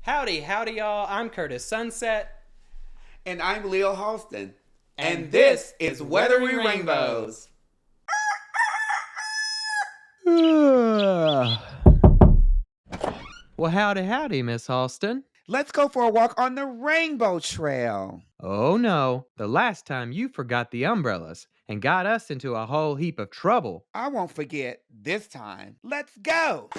Howdy, howdy, y'all. I'm Kurtis Sunset. And I'm Leo Halston. And this is Weathering Rainbows. Well, howdy, Miss Halston. Let's go for a walk on the Rainbow Trail. Oh, no. The last time you forgot the umbrellas and got us into a whole heap of trouble. I won't forget this time. Let's go.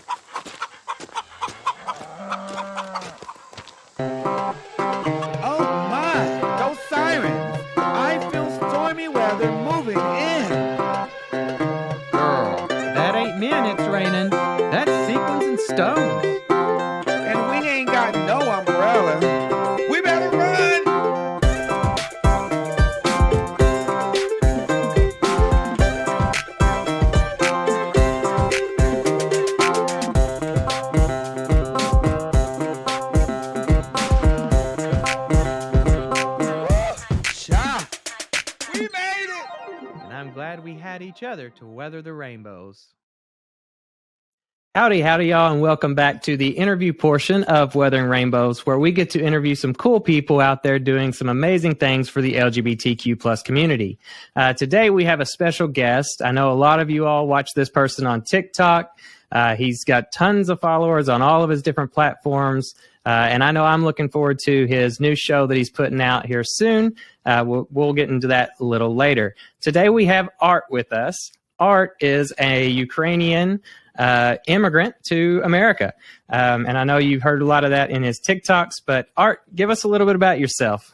Oh my, those sirens. I feel stormy weather moving in. Girl, that ain't men it's raining. That's sequins and stones. And we ain't got no umbrella. We better run. Glad we had each other to weather the rainbows. Howdy, y'all, and welcome back to the interview portion of Weathering Rainbows, where we get to interview some cool people out there doing some amazing things for the LGBTQ plus community. Today, we have a special guest. I know a lot of you all watch this person on TikTok. He's got tons of followers on all of his different platforms. And I know I'm looking forward to his new show that he's putting out here soon. We'll get into that a little later. Today we have Art with us. Art is a Ukrainian immigrant to America. And I know you've heard a lot of that in his TikToks, but Art, give us a little bit about yourself.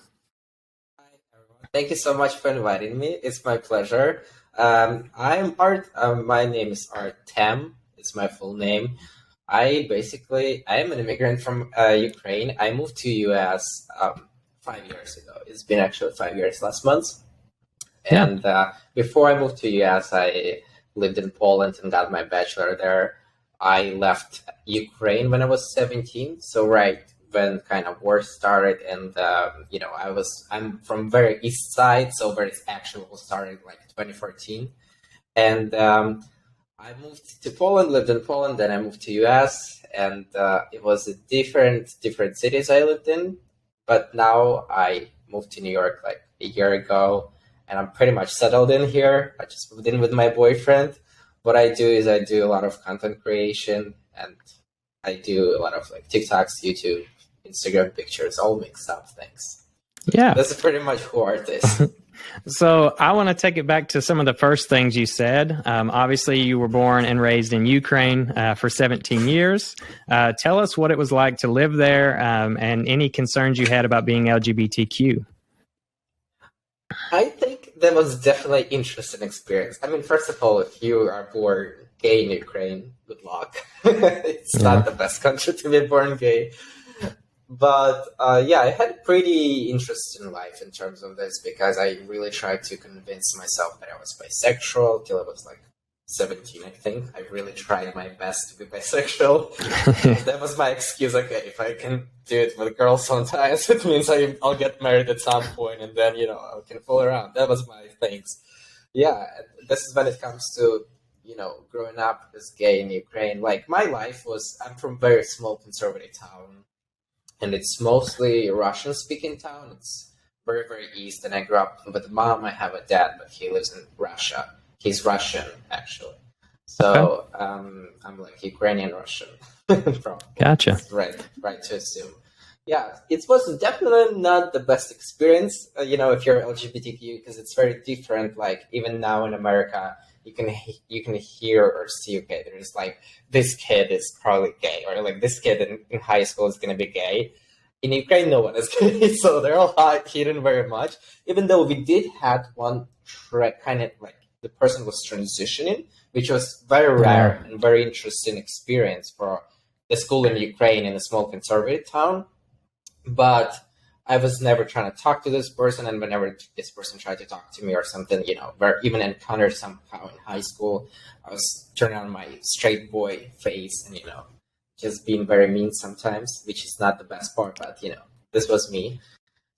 Hi, everyone. Thank you so much for inviting me. It's my pleasure. I'm Art. My name is Art Tem. It's my full name. I am an immigrant from Ukraine. I moved to US 5 years ago. It's been actually 5 years last month. Yeah. And before I moved to US, I lived in Poland and got my bachelor there. I left Ukraine when I was 17. So right when kind of war started, and I'm from very east side, so where it actually started like 2014, and I moved to Poland, lived in Poland, then I moved to US, and it was a different cities I lived in. But now I moved to New York like a year ago, and I'm pretty much settled in here. I just moved in with my boyfriend. What I do is I do a lot of content creation, and I do a lot of like TikToks, YouTube, Instagram pictures, all mixed up things. Yeah. That's pretty much who Art is. So I want to take it back to some of the first things you said. Obviously, you were born and raised in Ukraine for 17 years. Tell us what it was like to live there and any concerns you had about being LGBTQ. I think that was definitely an interesting experience. I mean, first of all, if you are born gay in Ukraine, good luck. It's not the best country to be born gay. But I had a pretty interesting life in terms of this, because I really tried to convince myself that I was bisexual till I was like 17, I think. I really tried my best to be bisexual. That was my excuse. Okay, if I can do it with girls sometimes, it means I'll get married at some point, and then, I can fool around. That was my things. Yeah, this is when it comes to, growing up as gay in Ukraine. Like, my life I'm from a very small conservative town. And it's mostly a Russian-speaking town. It's very, very east. And I grew up with a mom. I have a dad, but he lives in Russia. He's Russian, actually. So I'm like Ukrainian Russian. Gotcha. Right to assume. Yeah, it was definitely not the best experience, if you're LGBTQ, because it's very different. Like, even now in America, you can hear or see, okay, there's like, this kid is probably gay, or like this kid in high school is going to be gay. In Ukraine, no one is gay, so they're all hidden very much. Even though we did have one kind of like the person was transitioning, which was very rare and very interesting experience for the school in Ukraine in a small conservative town. But I was never trying to talk to this person, and whenever this person tried to talk to me or something, or even encountered somehow in high school, I was turning on my straight boy face and, just being very mean sometimes, which is not the best part, but, this was me.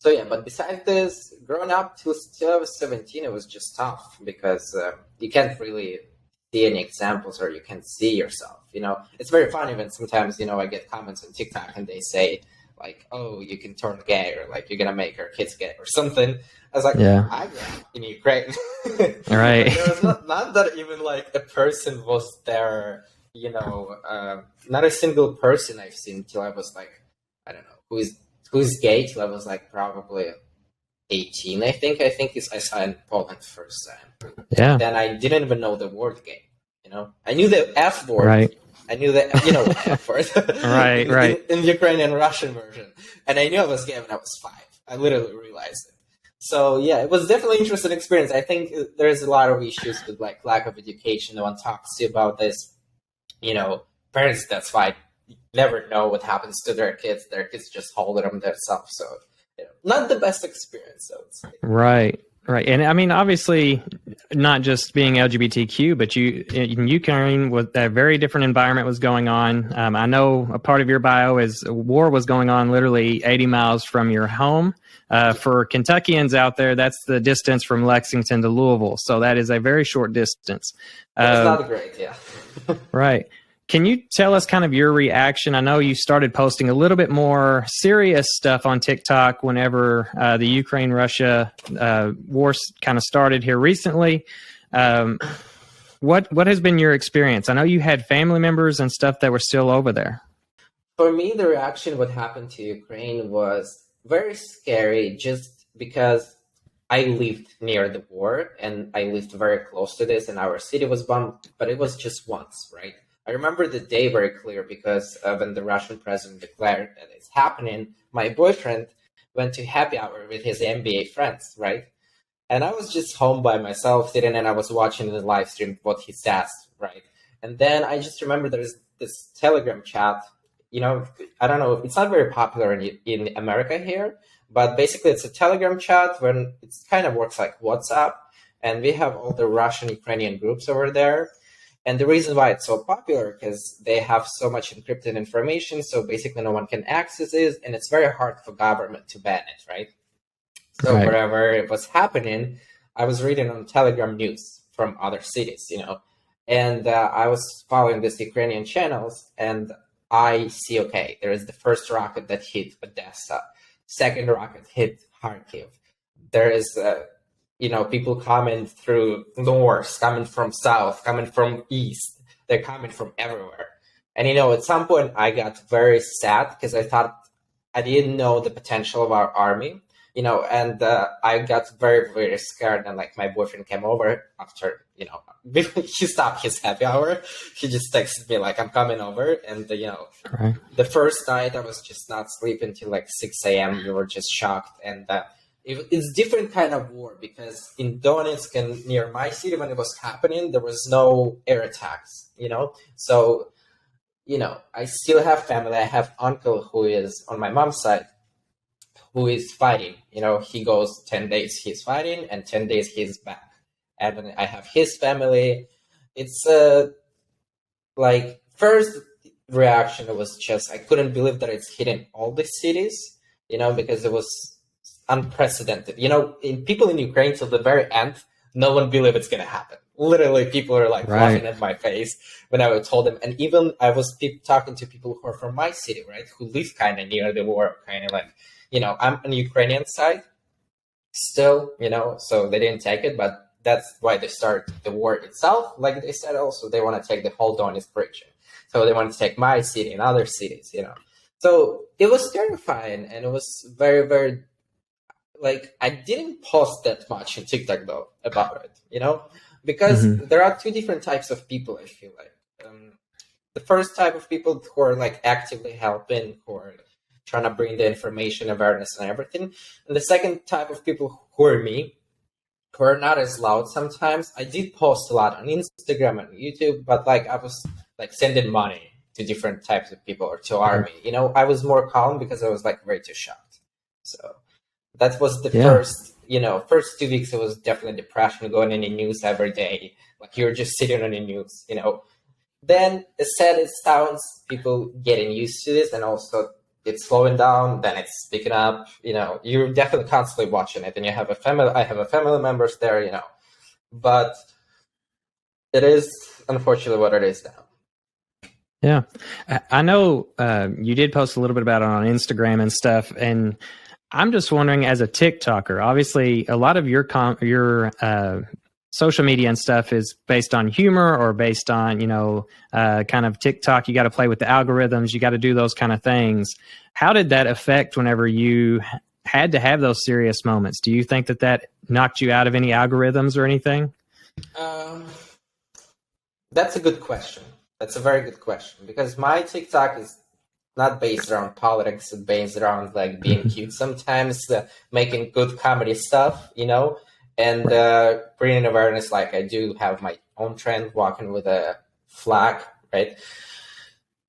So, yeah, but besides this, growing up till I was 17, it was just tough, because you can't really see any examples, or you can't see yourself, It's very funny when sometimes, I get comments on TikTok and they say, like, oh, you can turn gay, or like you're gonna make our kids gay or something. I was like, Yeah. I grew up in Ukraine. Right. There was not that even like a person was there, you know, not a single person I've seen till I was like, I don't know, who's gay till I was like probably 18, I think. I saw in Poland first time. Yeah. Then I didn't even know the word gay, you know. I knew the F word. Right. I knew that, you know, F word. Right. In the Ukrainian Russian version. And I knew I was gay when I was 5. I literally realized it. So yeah, it was definitely an interesting experience. I think there's a lot of issues with like lack of education. No one talks to you about this. You know, parents, that's why never know what happens to their kids. Their kids just hold them themselves. So, you know, not the best experience, I would say. Right. And I mean, obviously, not just being LGBTQ, but you in Ukraine, with a very different environment was going on. I know a part of your bio is war was going on literally 80 miles from your home. For Kentuckians out there, that's the distance from Lexington to Louisville. So that is a very short distance. That's not great, yeah. Right. Can you tell us kind of your reaction? I know you started posting a little bit more serious stuff on TikTok whenever the Ukraine-Russia war kind of started here recently. What has been your experience? I know you had family members and stuff that were still over there. For me, the reaction what happened to Ukraine was very scary just because I lived near the war and I lived very close to this and our city was bombed, but it was just once, right? I remember the day very clear because when the Russian president declared that it's happening, my boyfriend went to happy hour with his NBA friends, right? And I was just home by myself sitting and I was watching the live stream what he says, right? And then I just remember there's this Telegram chat, you know, I don't know, it's not very popular in America here, but basically it's a Telegram chat when it kind of works like WhatsApp. And we have all the Russian Ukrainian groups over there. And the reason why it's so popular because they have so much encrypted information, so basically no one can access it, and it's very hard for government to ban it, right? So Right. wherever it was happening, I was reading on Telegram news from other cities, you know, and I was following these Ukrainian channels, and I see, okay, there is the first rocket that hit Odessa, second rocket hit Kharkiv. There is you know, people coming through north, coming from south, coming from east. They're coming from everywhere. And, you know, at some point I got very sad because I thought I didn't know the potential of our army, you know, and I got very, very scared. And like my boyfriend came over after, you know, he stopped his happy hour. He just texted me like, I'm coming over. And, you know, Right. the first night I was just not sleeping till like 6 a.m. We were just shocked. And it's different kind of war because in Donetsk and near my city when it was happening, there was no air attacks, you know? So, you know, I still have family. I have uncle who is on my mom's side who is fighting. You know, he goes 10 days he's fighting and 10 days he's back. And then I have his family. It's like first reaction was just I couldn't believe that it's hitting all the cities, you know, because it was unprecedented. You know, people in Ukraine till the very end, no one believed it's gonna happen. Literally, people are like laughing at my face when I told them. And even I was talking to people who are from my city, right, who live kind of near the war, kind of like, you know, I'm on the Ukrainian side still, you know, so they didn't take it, but that's why they started the war itself. Like they said, also they want to take the whole Donetsk region, so they want to take my city and other cities, you know. So it was terrifying, and it was very, very. Like, I didn't post that much in TikTok, though, about it, you know? Because there are two different types of people, I feel like. The first type of people who are, like, actively helping, who are trying to bring the information, awareness, and everything. And the second type of people who are me, who are not as loud sometimes. I did post a lot on Instagram and YouTube, but, like, I was, like, sending money to different types of people or to army. You know, I was more calm because I was, like, very too shocked. So that was the first, you know, first 2 weeks, it was definitely depression, going in the news every day. Like, you're just sitting on the news, you know. Then, as sad as it sounds, people getting used to this, and also it's slowing down, then it's picking up, you know. You're definitely constantly watching it, and you have a family, I have a family members there, you know. But it is, unfortunately, what it is now. Yeah. I know you did post a little bit about it on Instagram and stuff, and I'm just wondering, as a TikToker, obviously a lot of your social media and stuff is based on humor or based on, kind of TikTok. You got to play with the algorithms. You got to do those kind of things. How did that affect whenever you had to have those serious moments? Do you think that knocked you out of any algorithms or anything? That's a good question. That's a very good question, because my TikTok is not based around politics. It's based around like being cute sometimes, making good comedy stuff, and bringing awareness. Like I do have my own trend, walking with a flag, right?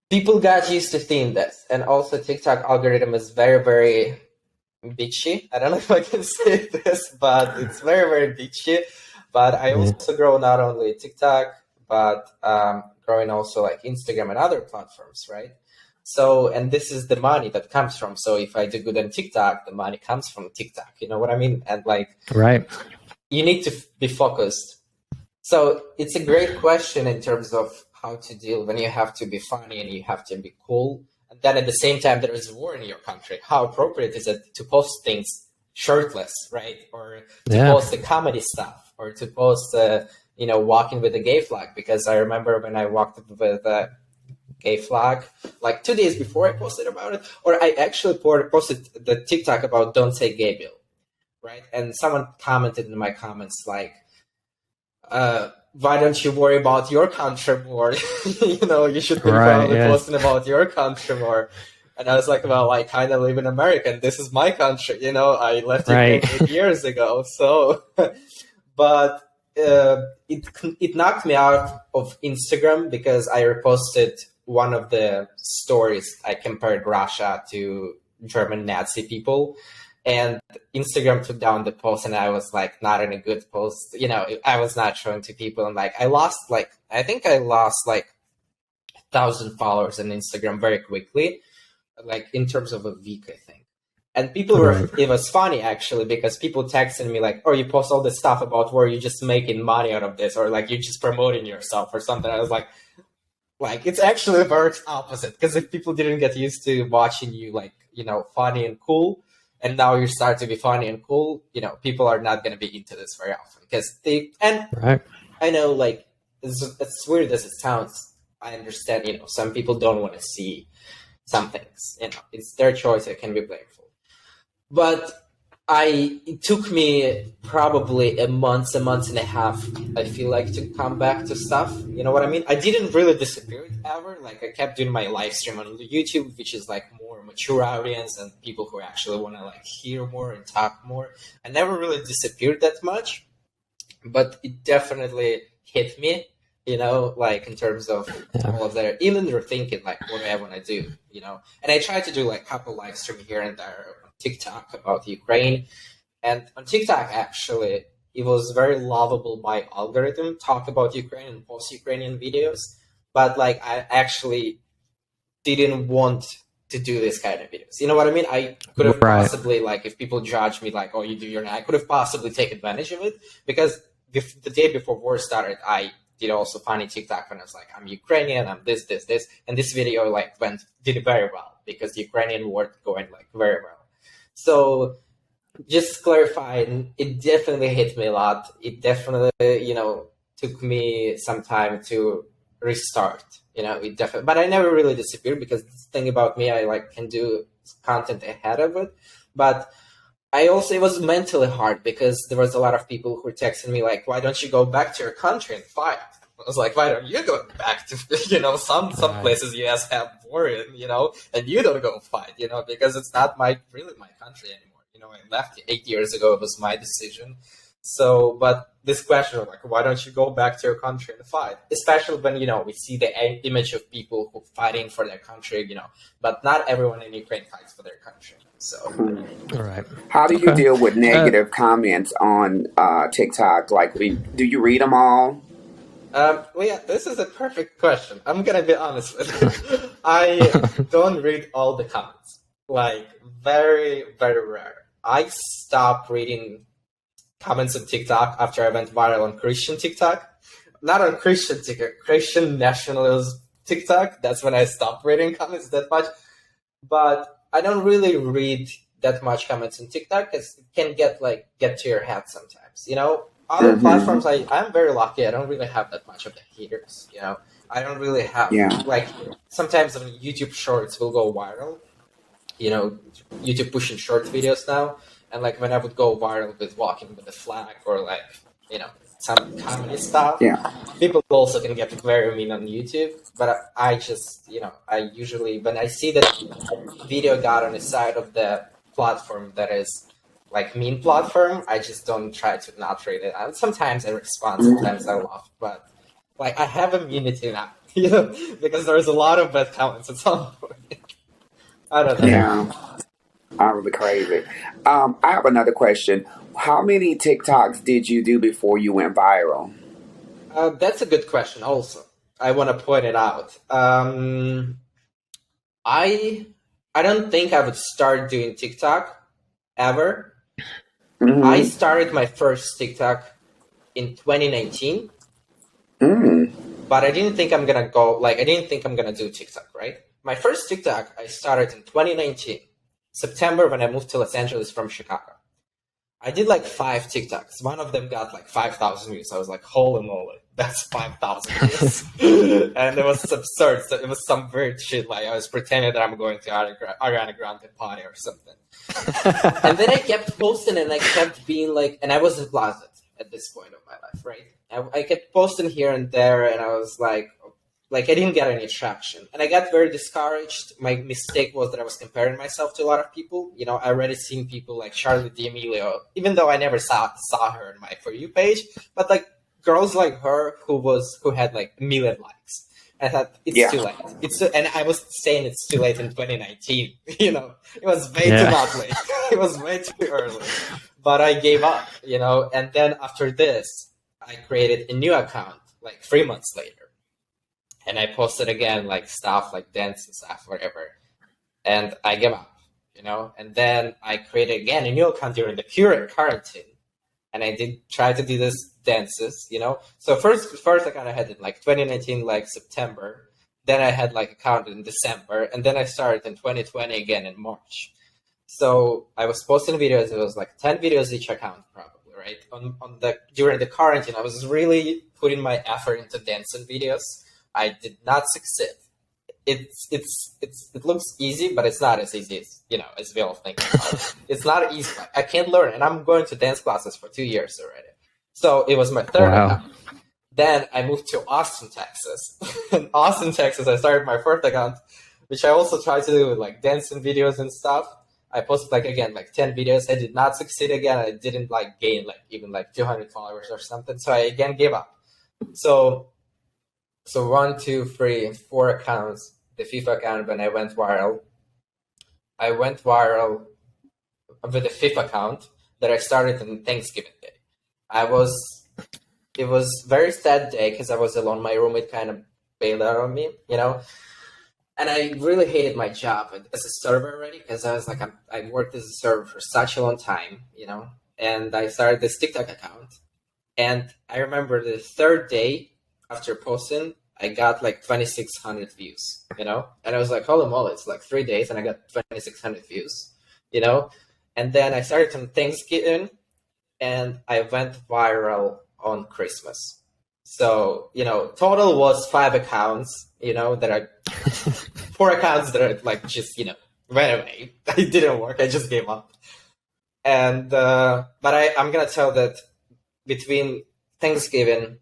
People got used to seeing this, and also TikTok algorithm is very, very bitchy. I don't know if I can say this, but it's very, very bitchy. But I also grow not only TikTok, but growing also like Instagram and other platforms, right? So, and this is the money that comes from. So if I do good on TikTok, the money comes from TikTok. You know what I mean? And like, right, you need to be focused. So it's a great question in terms of how to deal when you have to be funny and you have to be cool. And then at the same time, there is a war in your country. How appropriate is it to post things shirtless, right? Or to post the comedy stuff, or to post, walking with a gay flag? Because I remember when I walked with a gay flag, like 2 days before I posted about it, or I actually posted the TikTok about don't say gay bill, right? And someone commented in my comments like, why don't you worry about your country more? You should be probably posting about your country more. And I was like, well, I kind of live in America, and this is my country. I left it 8 years ago. So, but it knocked me out of Instagram because I reposted one of the stories. I compared Russia to German Nazi people, and Instagram took down the post, and I was like, not in a good post. I was not showing to people, and like I think I lost 1,000 followers on Instagram very quickly, like in terms of a week, I think. And people it was funny actually, because people texted me like, oh, you post all this stuff about where you're just making money out of this, or like you're just promoting yourself or something. I was like it's actually works opposite, because if people didn't get used to watching you funny and cool, and now you start to be funny and cool, people are not going to be into this very often, because I know, like, as weird as it sounds, I understand, some people don't want to see some things, it's their choice. It can be blameful. But it took me probably a month and a half, I feel like, to come back to stuff. You know what I mean? I didn't really disappear ever. Like, I kept doing my live stream on YouTube, which is like more mature audience and people who actually want to hear more and talk more. I never really disappeared that much, but it definitely hit me, in terms of all of that. Even you're thinking what do I want to do, And I tried to do a couple live stream here and there on TikTok about Ukraine. And on TikTok, actually, it was very lovable by algorithm, talk about Ukraine and post Ukrainian videos. But I actually didn't want to do this kind of videos. You know what I mean? I could have possibly, if people judge me oh, you do your, I could have possibly taken advantage of it, because the day before war started, I did also funny TikTok when I was like, I'm Ukrainian, I'm this. And this video did very well, because the Ukrainian war going very well. So just clarifying, it definitely hit me a lot. It definitely, took me some time to restart, it definitely, but I never really disappeared, because the thing about me, I can do content ahead of it. But it was mentally hard, because there was a lot of people who were texting me why don't you go back to your country and fight? I was like, why don't you go back to, some places you guys have war in, and you don't go fight, because it's not really my country anymore. I left 8 years ago. It was my decision. So, but this question of why don't you go back to your country and fight? Especially when, we see the image of people who fighting for their country, but not everyone in Ukraine fights for their country. So, all right. How do you deal with negative comments on TikTok? Do you read them all? Well, yeah, this is a perfect question. I'm going to be honest with you. I don't read all the comments. Very, very rare. I stopped reading comments on TikTok after I went viral on Christian TikTok. Not on Christian TikTok, Christian nationalism TikTok. That's when I stopped reading comments that much. But I don't really read that much comments on TikTok because it can get to your head sometimes. Other platforms, I'm very lucky. I don't really have that much of the haters. I don't really have sometimes on YouTube Shorts will go viral. YouTube pushing short videos now, and when I would go viral with walking with a flag or some comedy stuff, people also can get very mean on YouTube. But I just I usually when I see that video got on the side of the platform that is mean platform, I just don't try to not read it. And sometimes I respond, sometimes I laugh, but I have immunity now, because there's a lot of bad comments at some point. I don't know. Yeah, I'm really crazy. I have another question. How many TikToks did you do before you went viral? That's a good question. Also, I want to point it out. I don't think I would start doing TikTok ever. I started my first TikTok in 2019, but I didn't think I'm gonna go. I didn't think I'm gonna do TikTok. Right. My first TikTok I started in 2019, September, when I moved to Los Angeles from Chicago. I did 5 TikToks. One of them got 5,000 views. I was like, holy moly, that's 5,000 views. And it was absurd. So it was some weird shit. I was pretending that I'm going to Ariana Grande party or something. And then I kept posting and I kept being and I was in closet at this point of my life, right? I kept posting here and there, and I was I didn't get any traction, and I got very discouraged. My mistake was that I was comparing myself to a lot of people. I already seen people like Charlie D'Amelio, even though I never saw her on my For You page, but girls like her who had a million likes. I thought it's too late. And I was saying it's too late in 2019. It was way too not late. It was way too early. But I gave up. And then after this, I created a new account 3 months later. And I posted again, stuff dance and stuff, whatever. And I gave up, And then I created again a new account during the quarantine. And I did try to do this dances, So first account I had in 2019, September. Then I had account in December. And then I started in 2020 again in March. So I was posting videos. It was 10 videos each account probably, right? During the quarantine, I was really putting my effort into dancing videos. I did not succeed. It looks easy, but it's not as easy as as we all think. It's not easy. I can't learn, and I'm going to dance classes for 2 years already. So it was my third account. Then I moved to Austin, Texas. In Austin, Texas, I started my fourth account, which I also tried to do with dancing videos and stuff. I posted 10 videos. I did not succeed again. I didn't gain even 200 followers or something. So I again gave up. So 1, 2, 3, 4 accounts. The fifth account, when I went viral, with the fifth account that I started on Thanksgiving Day. It was a very sad day because I was alone. My roommate kind of bailed out on me, And I really hated my job as a server already because I was I worked as a server for such a long time, And I started this TikTok account. And I remember the third day after posting, I got 2,600 views, And I was holy moly, it's 3 days and I got 2,600 views, And then I started on Thanksgiving and I went viral on Christmas. So, total was 5 accounts, that are 4 accounts that are just, went away. It didn't work. I just gave up. And, but I'm going to tell that between Thanksgiving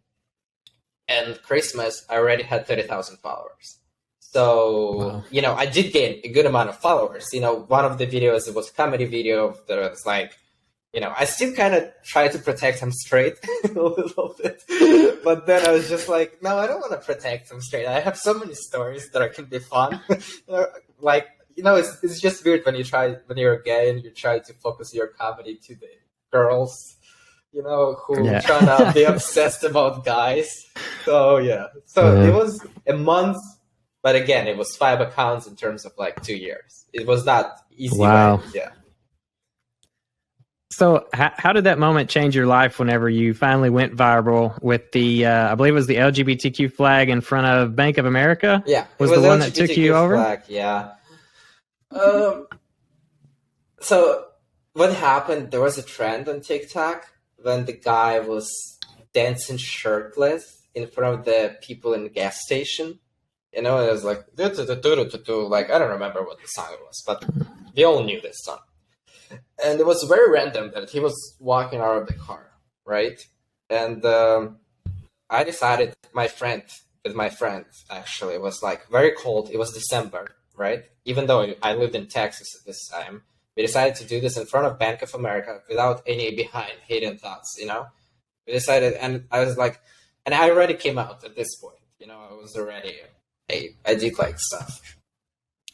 and Christmas, I already had 30,000 followers. So, wow. I did gain a good amount of followers. One of the videos, it was a comedy video that was I still kind of try to protect him straight a little bit. But then I was just no, I don't want to protect him straight. I have so many stories that can be fun. It's just weird when you're gay and you try to focus your comedy to the girls, who trying to be obsessed about guys. So, yeah. So it was a month, but again, it was 5 accounts in terms of 2 years. It was not easy. Wow. Right? Yeah. So how did that moment change your life whenever you finally went viral with the, I believe it was the LGBTQ flag in front of Bank of America? Yeah, Was it the was one that took you LGBTQ over? flag. Yeah. So what happened? There was a trend on TikTok when the guy was dancing shirtless in front of the people in the gas station. You know, it was like like I don't remember what the song was, but we all knew this song. And it was very random that he was walking out of the car, right? And I decided, with my friend, actually, it was like very cold. It was December, right? Even though I lived in Texas at this time, we decided to do this in front of Bank of America without any behind hidden thoughts, you know? We decided, and I was like, and I already came out at this point, you know, I was already, hey, I did like stuff.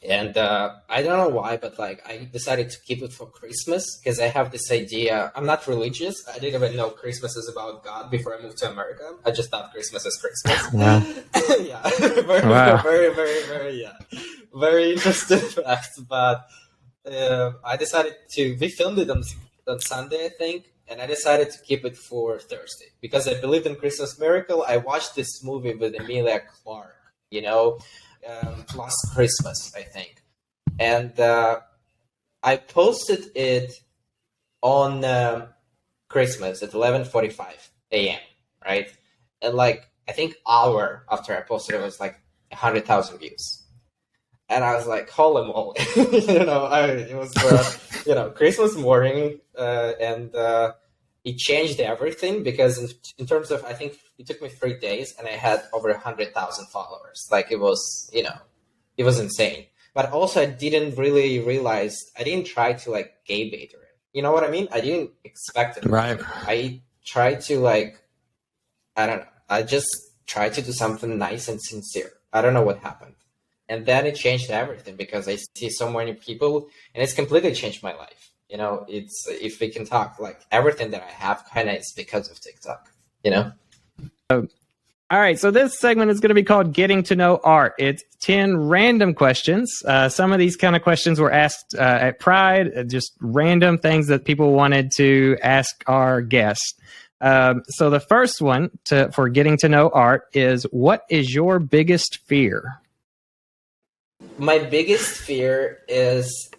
And I don't know why, but like I decided to keep it for Christmas because I have this idea. I'm not religious. I didn't even know Christmas is about God before I moved to America. I just thought Christmas is Christmas. Wow. Yeah, very interesting fact. But I decided we filmed it on Sunday, I think, and I decided to keep it for Thursday because I believed in Christmas miracle. I watched this movie with Emilia Clarke, you know. Last Christmas, I think, and I posted it on Christmas at 11:45 a.m. Right, and like I think hour after I posted it was like 100,000 views, and I was like, holy moly, you know, it was Christmas morning, and it changed everything because in terms of, I think it took me 3 days and I had over 100,000 followers. Like it was, you know, it was insane. But also I didn't really realize, I didn't try to like gay bait it. You know what I mean? I didn't expect it. Right. I tried to like, I don't know. I just tried to do something nice and sincere. I don't know what happened. And then it changed everything because I see so many people and it's completely changed my life. You know, it's, if we can talk, like everything that I have kind of is because of TikTok, you know? All right. So this segment is going to be called Getting to Know Art. It's 10 random questions. Some of these kind of questions were asked at Pride, just random things that people wanted to ask our guests. So the first one for Getting to Know Art is, what is your biggest fear? My biggest fear is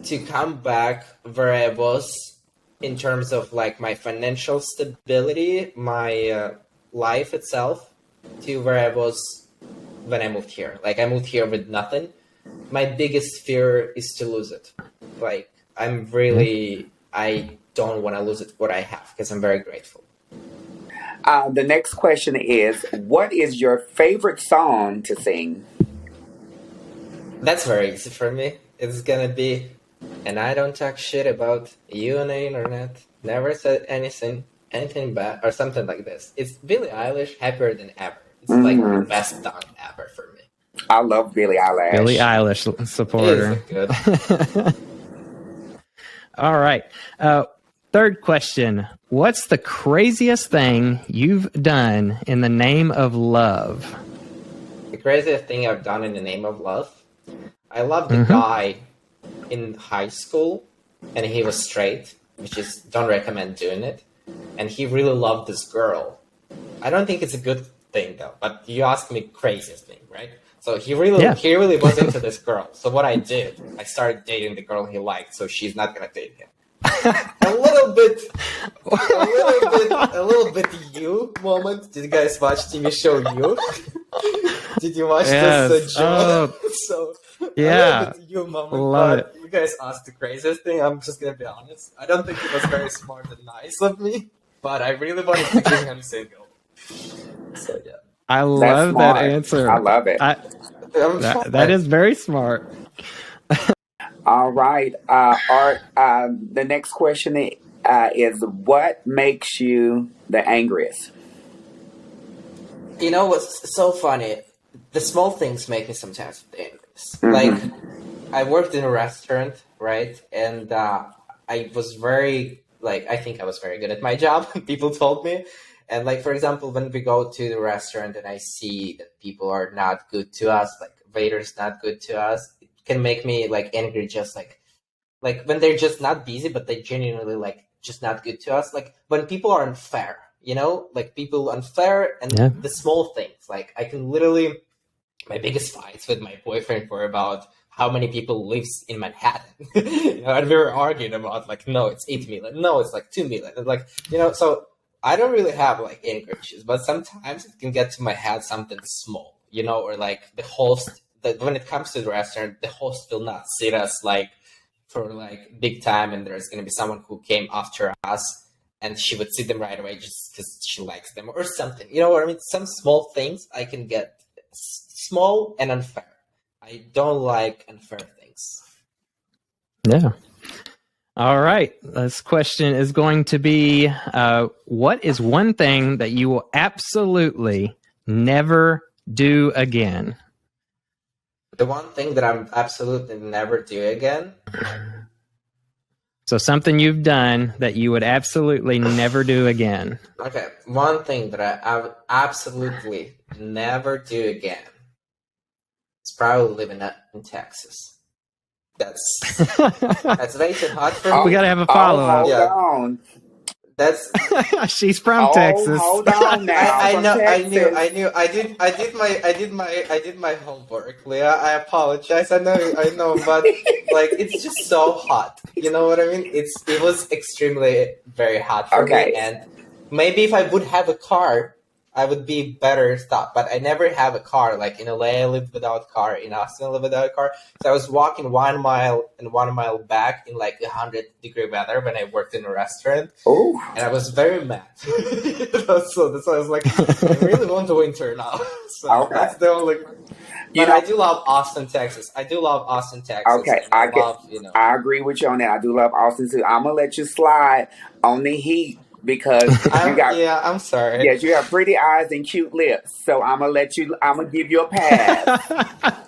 to come back where I was in terms of like my financial stability, my life itself, to where I was when I moved here. Like I moved here with nothing. My biggest fear is to lose it. Like I don't want to lose it what I have because I'm very grateful. The next question is, what is your favorite song to sing? That's very easy for me. It's gonna be, and I don't talk shit about you on the internet. Never said anything bad or something like this. It's Billie Eilish, Happier Than Ever. It's like the best song ever for me. I love Billie Eilish. Billie Eilish supporter. It is good. All right. Third question. What's the craziest thing you've done in the name of love? The craziest thing I've done in the name of love. I loved a guy in high school, and he was straight, which is, don't recommend doing it. And he really loved this girl. I don't think it's a good thing though, but you asked me craziest thing, right? So he really was into this girl. So what I did, I started dating the girl he liked, so she's not gonna date him. a little bit you moment. Did you guys watch TV show You? Did you watch this show? So yeah, a little bit you moment. Love it. You guys asked the craziest thing. I'm just gonna be honest. I don't think it was very smart and nice of me, but I really wanted to keep him single. So yeah, I love that smart. answer. I love it. That is very smart. All right. Art, the next question is, what makes you the angriest? You know what's so funny? The small things make me sometimes the angriest. Mm-hmm. Like, I worked in a restaurant, right? And I was I think I was very good at my job. People told me. And like, for example, when we go to the restaurant and I see that people are not good to us, like waiters not good to us, it can make me like angry, just like when they're just not busy, but they genuinely like just not good to us. Like when people are unfair, like people unfair and Yeah. the small things. Like I can literally, my biggest fights with my boyfriend were about how many people lives in Manhattan. And we were arguing about like, no, it's 8 million. No, it's like 2 million. And like, so I don't really have like anger issues, but sometimes it can get to my head something small, or like the host, when it comes to the restaurant, the host will not sit us like for like big time, and there's going to be someone who came after us and she would sit them right away just because she likes them or something. You know what I mean? Some small things I can get small and unfair. I don't like unfair things. Yeah. All right. This question is going to be, what is one thing that you will absolutely never do again? The one thing that I'm absolutely never do again. So something you've done that you would absolutely never do again. Okay. One thing that I would absolutely never do again is probably living in Texas. That's way too hot for me. We got to have a follow-up. Hold Yeah. on. That's She's from Texas. Hold on now. I From know, Texas. I knew. I did my homework, Leah. I apologize. I know, but like it's just so hot. You know what I mean? It was extremely very hot for me, and maybe if I would have a car, I would be better stopped. But I never have a car. Like in LA, I lived without a car. In Austin, I lived without a car. So I was walking 1 mile and 1 mile back in like 100-degree weather when I worked in a restaurant. Oh. And I was very mad. So that's why I was like, I really want the winter now. So that's the only. But I do love Austin, Texas. Okay, I love, I agree with you on that. I do love Austin too. I'm gonna let you slide on the heat because you got. I'm sorry. Yes, you have pretty eyes and cute lips. So I'm gonna give you a pass.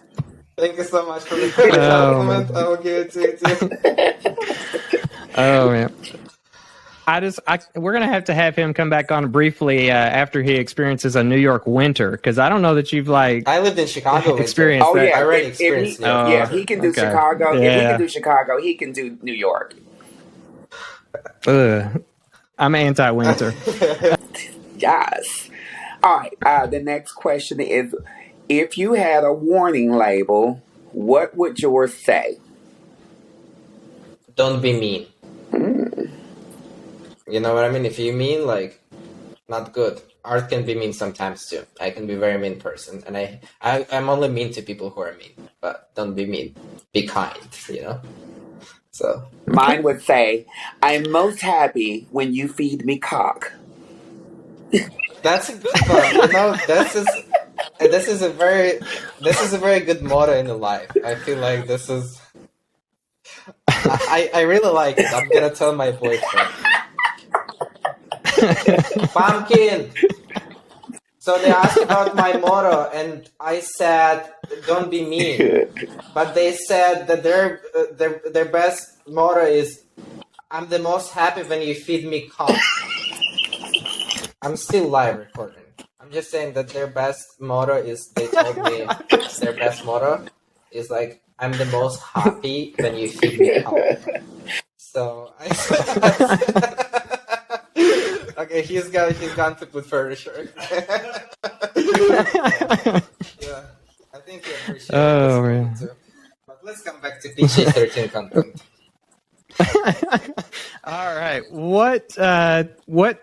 Thank you so much for the compliment. I will give it to you too. Oh man. We're gonna have him come back on briefly after he experiences a New York winter, because I don't know that you've like. I lived in Chicago. Experienced Oh that. yeah, I already experienced it. Yeah, he can do Okay. Chicago. Yeah. If he can do Chicago, he can do New York. I'm anti-winter. Yes. All right. The next question is: if you had a warning label, what would yours say? Don't be mean. You know what I mean? If you mean, like, not good. Art can be mean sometimes too. I can be a very mean person, and I'm only mean to people who are mean. But don't be mean. Be kind. So Mine would say, "I'm most happy when you feed me cock." that's a good one. This is a very good motto in the life. I feel like this is. I really like it. I'm gonna tell my boyfriend. Pumpkin. So they asked about my motto, and I said, "Don't be mean." But they said that their best motto is, "I'm the most happy when you feed me cock." I'm still live recording. I'm just saying that their best motto is. They told me their best motto is like, "I'm the most happy when you feed me cock." So okay, he's gone to put furniture. Yeah, I think he appreciates this man. too. But let's come back to PG-13 content. All right. What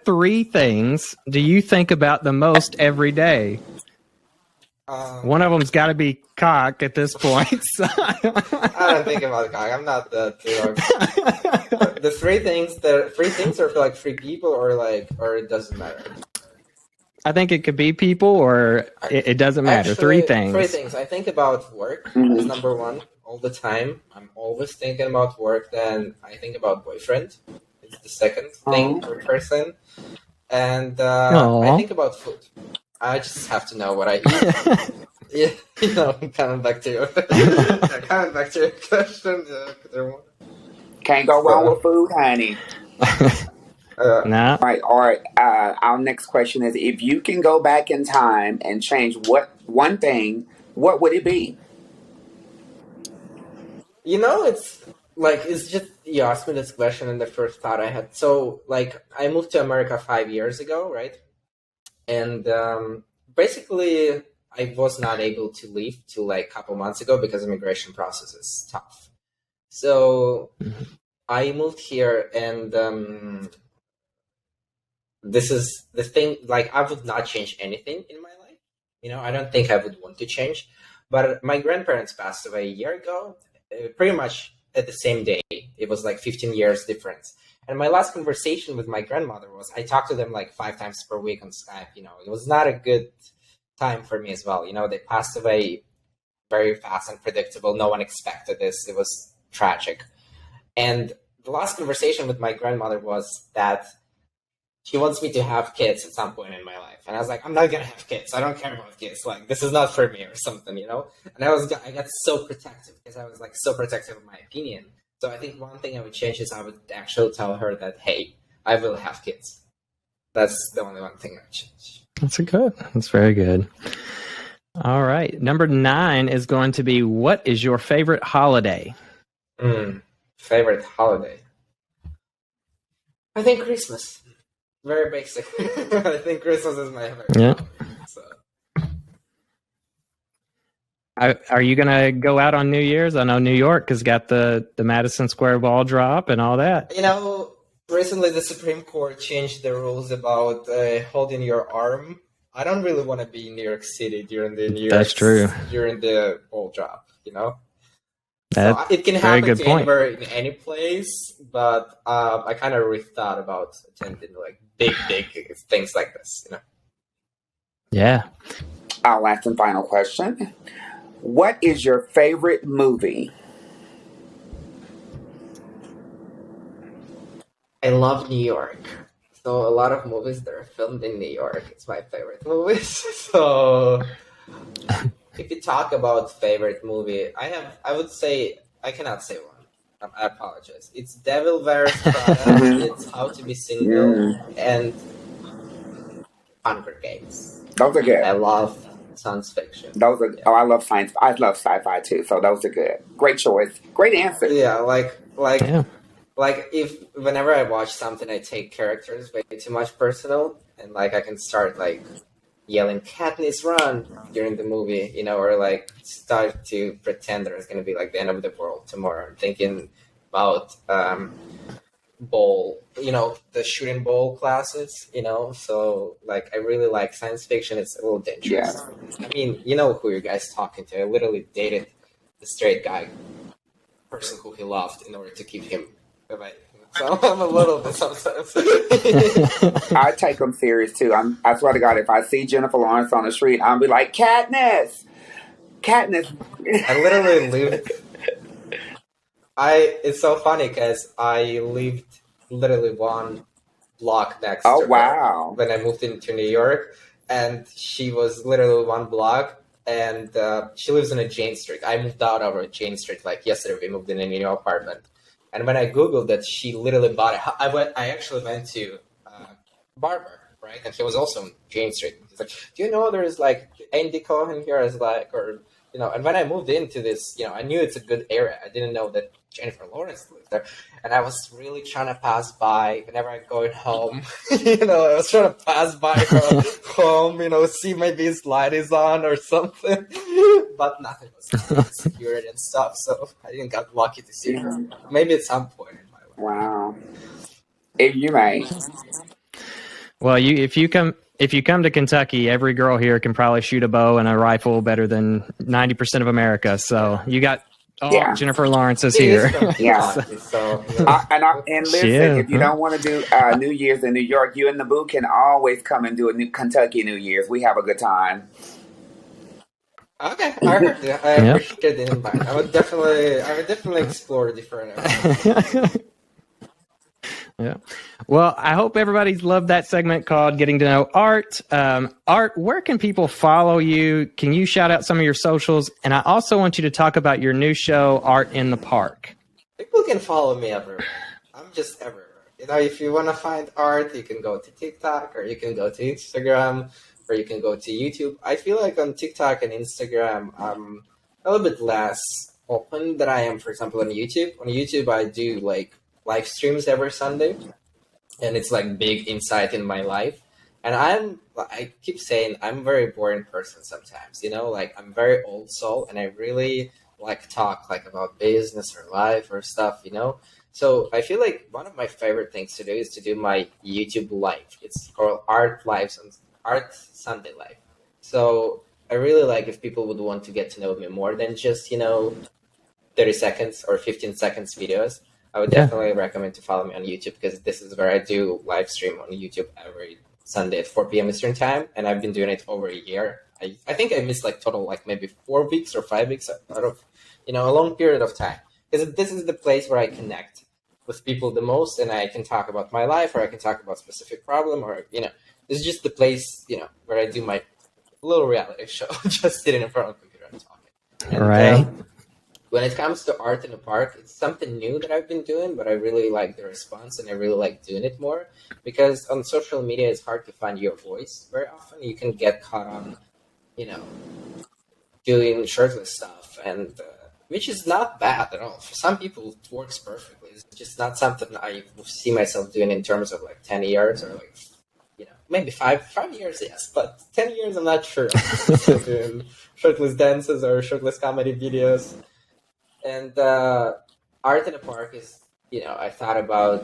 3 things do you think about the most every day? One of them's got to be cock at this point. So. I don't think about cock. I'm not that. The 3 things are for like 3 people, or it doesn't matter. I think it could be people, or it doesn't matter. Actually, 3 things. 3 things. I think about work is number 1 all the time. I'm always thinking about work. Then I think about boyfriend. It's the second thing or person. And I think about food. I just have to know what I eat. Yeah, coming back to your question. Can't go wrong with food, honey. Nah. All right. Our next question is: if you can go back in time and change one thing, what would it be? like it's just you asked me this question, and the first thought I had. So like I moved to America 5 years ago, right? And basically I was not able to leave till like a couple months ago because immigration process is tough. So I moved here, and this is the thing. Like I would not change anything in my life. I don't think I would want to change. But my grandparents passed away a year ago, pretty much at the same day. It was like 15 years difference. And my last conversation with my grandmother was I talked to them like 5 times per week on Skype. It was not a good time for me as well. They passed away very fast and predictable. No one expected this. It was tragic. And the last conversation with my grandmother was that she wants me to have kids at some point in my life. And I was like, I'm not going to have kids. I don't care about kids. Like, this is not for me or something, And I got so protective because I was like so protective of my opinion. So I think one thing I would change is I would actually tell her that, hey, I will have kids. That's the only one thing I would change. That's very good. All right. Number 9 is going to be, what is your favorite holiday? Favorite holiday? I think Christmas. Very basic. I think Christmas is my favorite. Yeah. So. Are you going to go out on New Year's? I know New York has got the Madison Square Ball drop and all that. Recently the Supreme Court changed the rules about holding your arm. I don't really want to be in New York City during the New Year's. That's true. During the ball drop, That's so it can very happen good to point. anywhere in any place, but I kind of rethought about attending like big things like this, Yeah. Our last and final question. What is your favorite movie? I love New York. So a lot of movies that are filmed in New York, it's my favorite movies. So if you talk about favorite movie, I would say, I cannot say one. I apologize. It's Devil Wears Prada, it's How to Be Single, and Hunger Games. Those are good. I love science fiction. I love science. I love sci-fi too. So those are good. Great choice. Great answer. Yeah, Yeah. like whenever I watch something, I take characters way too much personal, and like I can start like yelling Katniss run during the movie, or like start to pretend there's going to be like the end of the world tomorrow. I'm thinking about the shooting ball classes, so like I really like science fiction. It's a little dangerous. Yeah. I mean, you know who you guys talking to. I literally dated the straight guy, person who he loved in order to keep him away. So I'm a little bit sometimes. I take them serious too. I swear to God, if I see Jennifer Lawrence on the street, I'll be like, Katniss. I literally lived. It's so funny because I lived literally one block next to her when I moved into New York, and she was literally one block, and she lives in a Jane Street. I moved out over Jane Street like yesterday. We moved in a new apartment. And when I Googled that, she literally bought it. I actually went to barber, right? And he was also on Jane Street. He's like, do you know there's like Andy Cohen here is like, or, and when I moved into this, I knew it's a good area. I didn't know that Jennifer Lawrence lived there. And I was really trying to pass by whenever I'm going home. I was trying to pass by her home, see maybe his light is on or something. But nothing was secured and stuff. So I didn't get lucky to see her. Maybe at some point in my life. Wow. If you may. Well, if you come to Kentucky, every girl here can probably shoot a bow and a rifle better than 90% of America. So you got Jennifer Lawrence is here. Yeah. And listen, if you don't want to do New Year's in New York, you and the Boo can always come and do a Kentucky New Year's. We have a good time. Okay, I appreciate the invite. I would definitely explore different areas. Yeah. Well, I hope everybody's loved that segment called Getting to Know Art. Art, where can people follow you? Can you shout out some of your socials? And I also want you to talk about your new show, Art in the Park. People can follow me everywhere. I'm just everywhere. If you want to find art, you can go to TikTok, or you can go to Instagram, or you can go to YouTube. I feel like on TikTok and Instagram, I'm a little bit less open that I am, for example, on YouTube. On YouTube, I do like live streams every Sunday, and it's like big insight in my life. And I keep saying I'm a very boring person sometimes, like I'm very old soul, and I really like talk like about business or life or stuff, So I feel like one of my favorite things to do is to do my YouTube live. It's called Art Sunday Live. So I really like if people would want to get to know me more than just, 30 seconds or 15 seconds videos. I would definitely recommend to follow me on YouTube, because this is where I do live stream on YouTube every Sunday at 4 p.m. Eastern time. And I've been doing it over a year. I think I missed like total like maybe 4 weeks or 5 weeks out of, a long period of time. Because this is the place where I connect with people the most, and I can talk about my life, or I can talk about specific problem, or, this is just the place, where I do my little reality show, just sitting in front of the computer and talking. And, Right. When it comes to art in the park, it's something new that I've been doing, but I really like the response, and I really like doing it more, because on social media, it's hard to find your voice very often. You can get caught on, doing shirtless stuff, and which is not bad at all. For some people, it works perfectly. It's just not something I see myself doing in terms of like 10 years or like, maybe 5 years, yes, but 10 years, I'm not sure. I'm still doing shirtless dances or shirtless comedy videos. And art in the park is, I thought about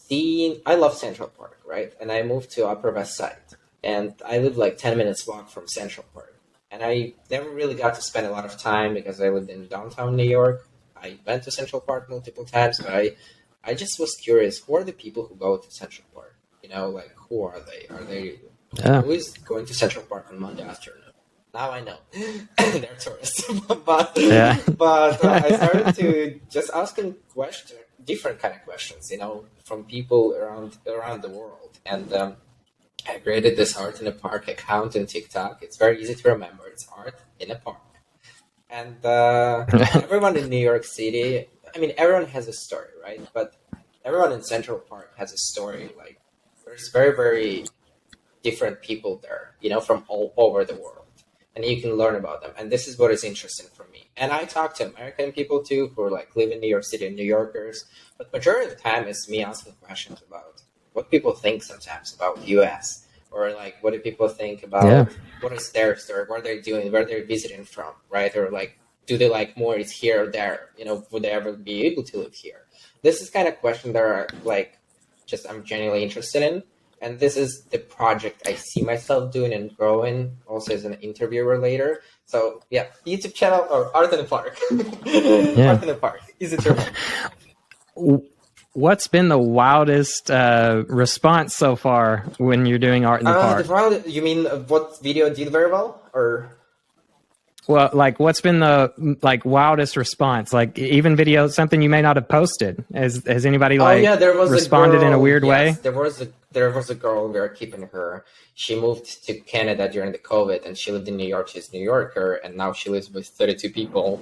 I love Central Park, right? And I moved to Upper West Side, and I live like 10 minutes walk from Central Park. And I never really got to spend a lot of time because I lived in downtown New York. I went to Central Park multiple times, but I just was curious, who are the people who go to Central Park? Like, who are they? Are they who is going to Central Park on Monday afternoon? Now I know. They're tourists. but I started to just asking different kind of questions, from people around the world. And I created this Art in a Park account on TikTok. It's very easy to remember. It's Art in a Park. And everyone in New York City, everyone has a story, right? But everyone in Central Park has a story. Like, there's very, very different people there, from all over the world. And you can learn about them. And this is what is interesting for me. And I talk to American people too, who live in New York City, New Yorkers. But majority of the time, it's me asking questions about what people think sometimes about the US, or like, what do people think about what is their story, what are they doing, where they're visiting from, right? Or like, do they like more is here or there? Would they ever be able to live here? This is kind of question that are like, just I'm genuinely interested in. And this is the project I see myself doing and growing also as an interviewer later. So yeah, YouTube channel or Art in the Park. Art in the Park. Easy to remember. What's been the wildest response so far when you're doing Art in the Park? You mean what video did very well, or? Well, like, what's been the wildest response? Like, even video, something you may not have posted. Has anybody there was responded in a weird way? There was a girl. We are keeping her. She moved to Canada during the COVID, and she lived in New York. She's a New Yorker, and now she lives with 32 people.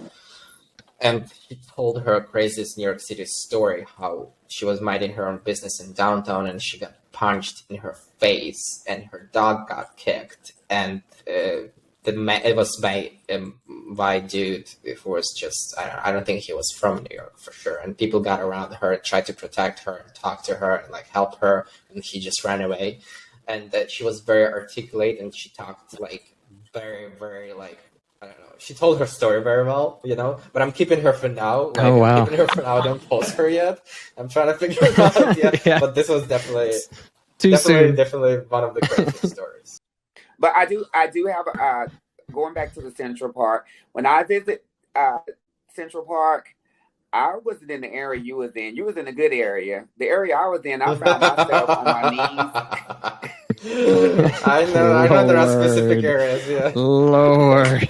And she told her craziest New York City story, how she was minding her own business in downtown, and she got punched in her face, and her dog got kicked, and it was by a white dude who was just, I don't think he was from New York for sure. And people got around her and tried to protect her and talk to her and like help her. And she just ran away. And that she was very articulate, and she talked like very, very like, I don't know. She told her story very well, but I'm keeping her for now. Like, I'm keeping her for now. Don't post her yet. I'm trying to figure it out yet. Yeah. But this was definitely one of the craziest stories. But I do have going back to the Central Park. When I visit Central Park, I wasn't in the area you was in. You was in a good area. The area I was in, I found myself on my knees. I know there are specific areas. Yeah. Lord.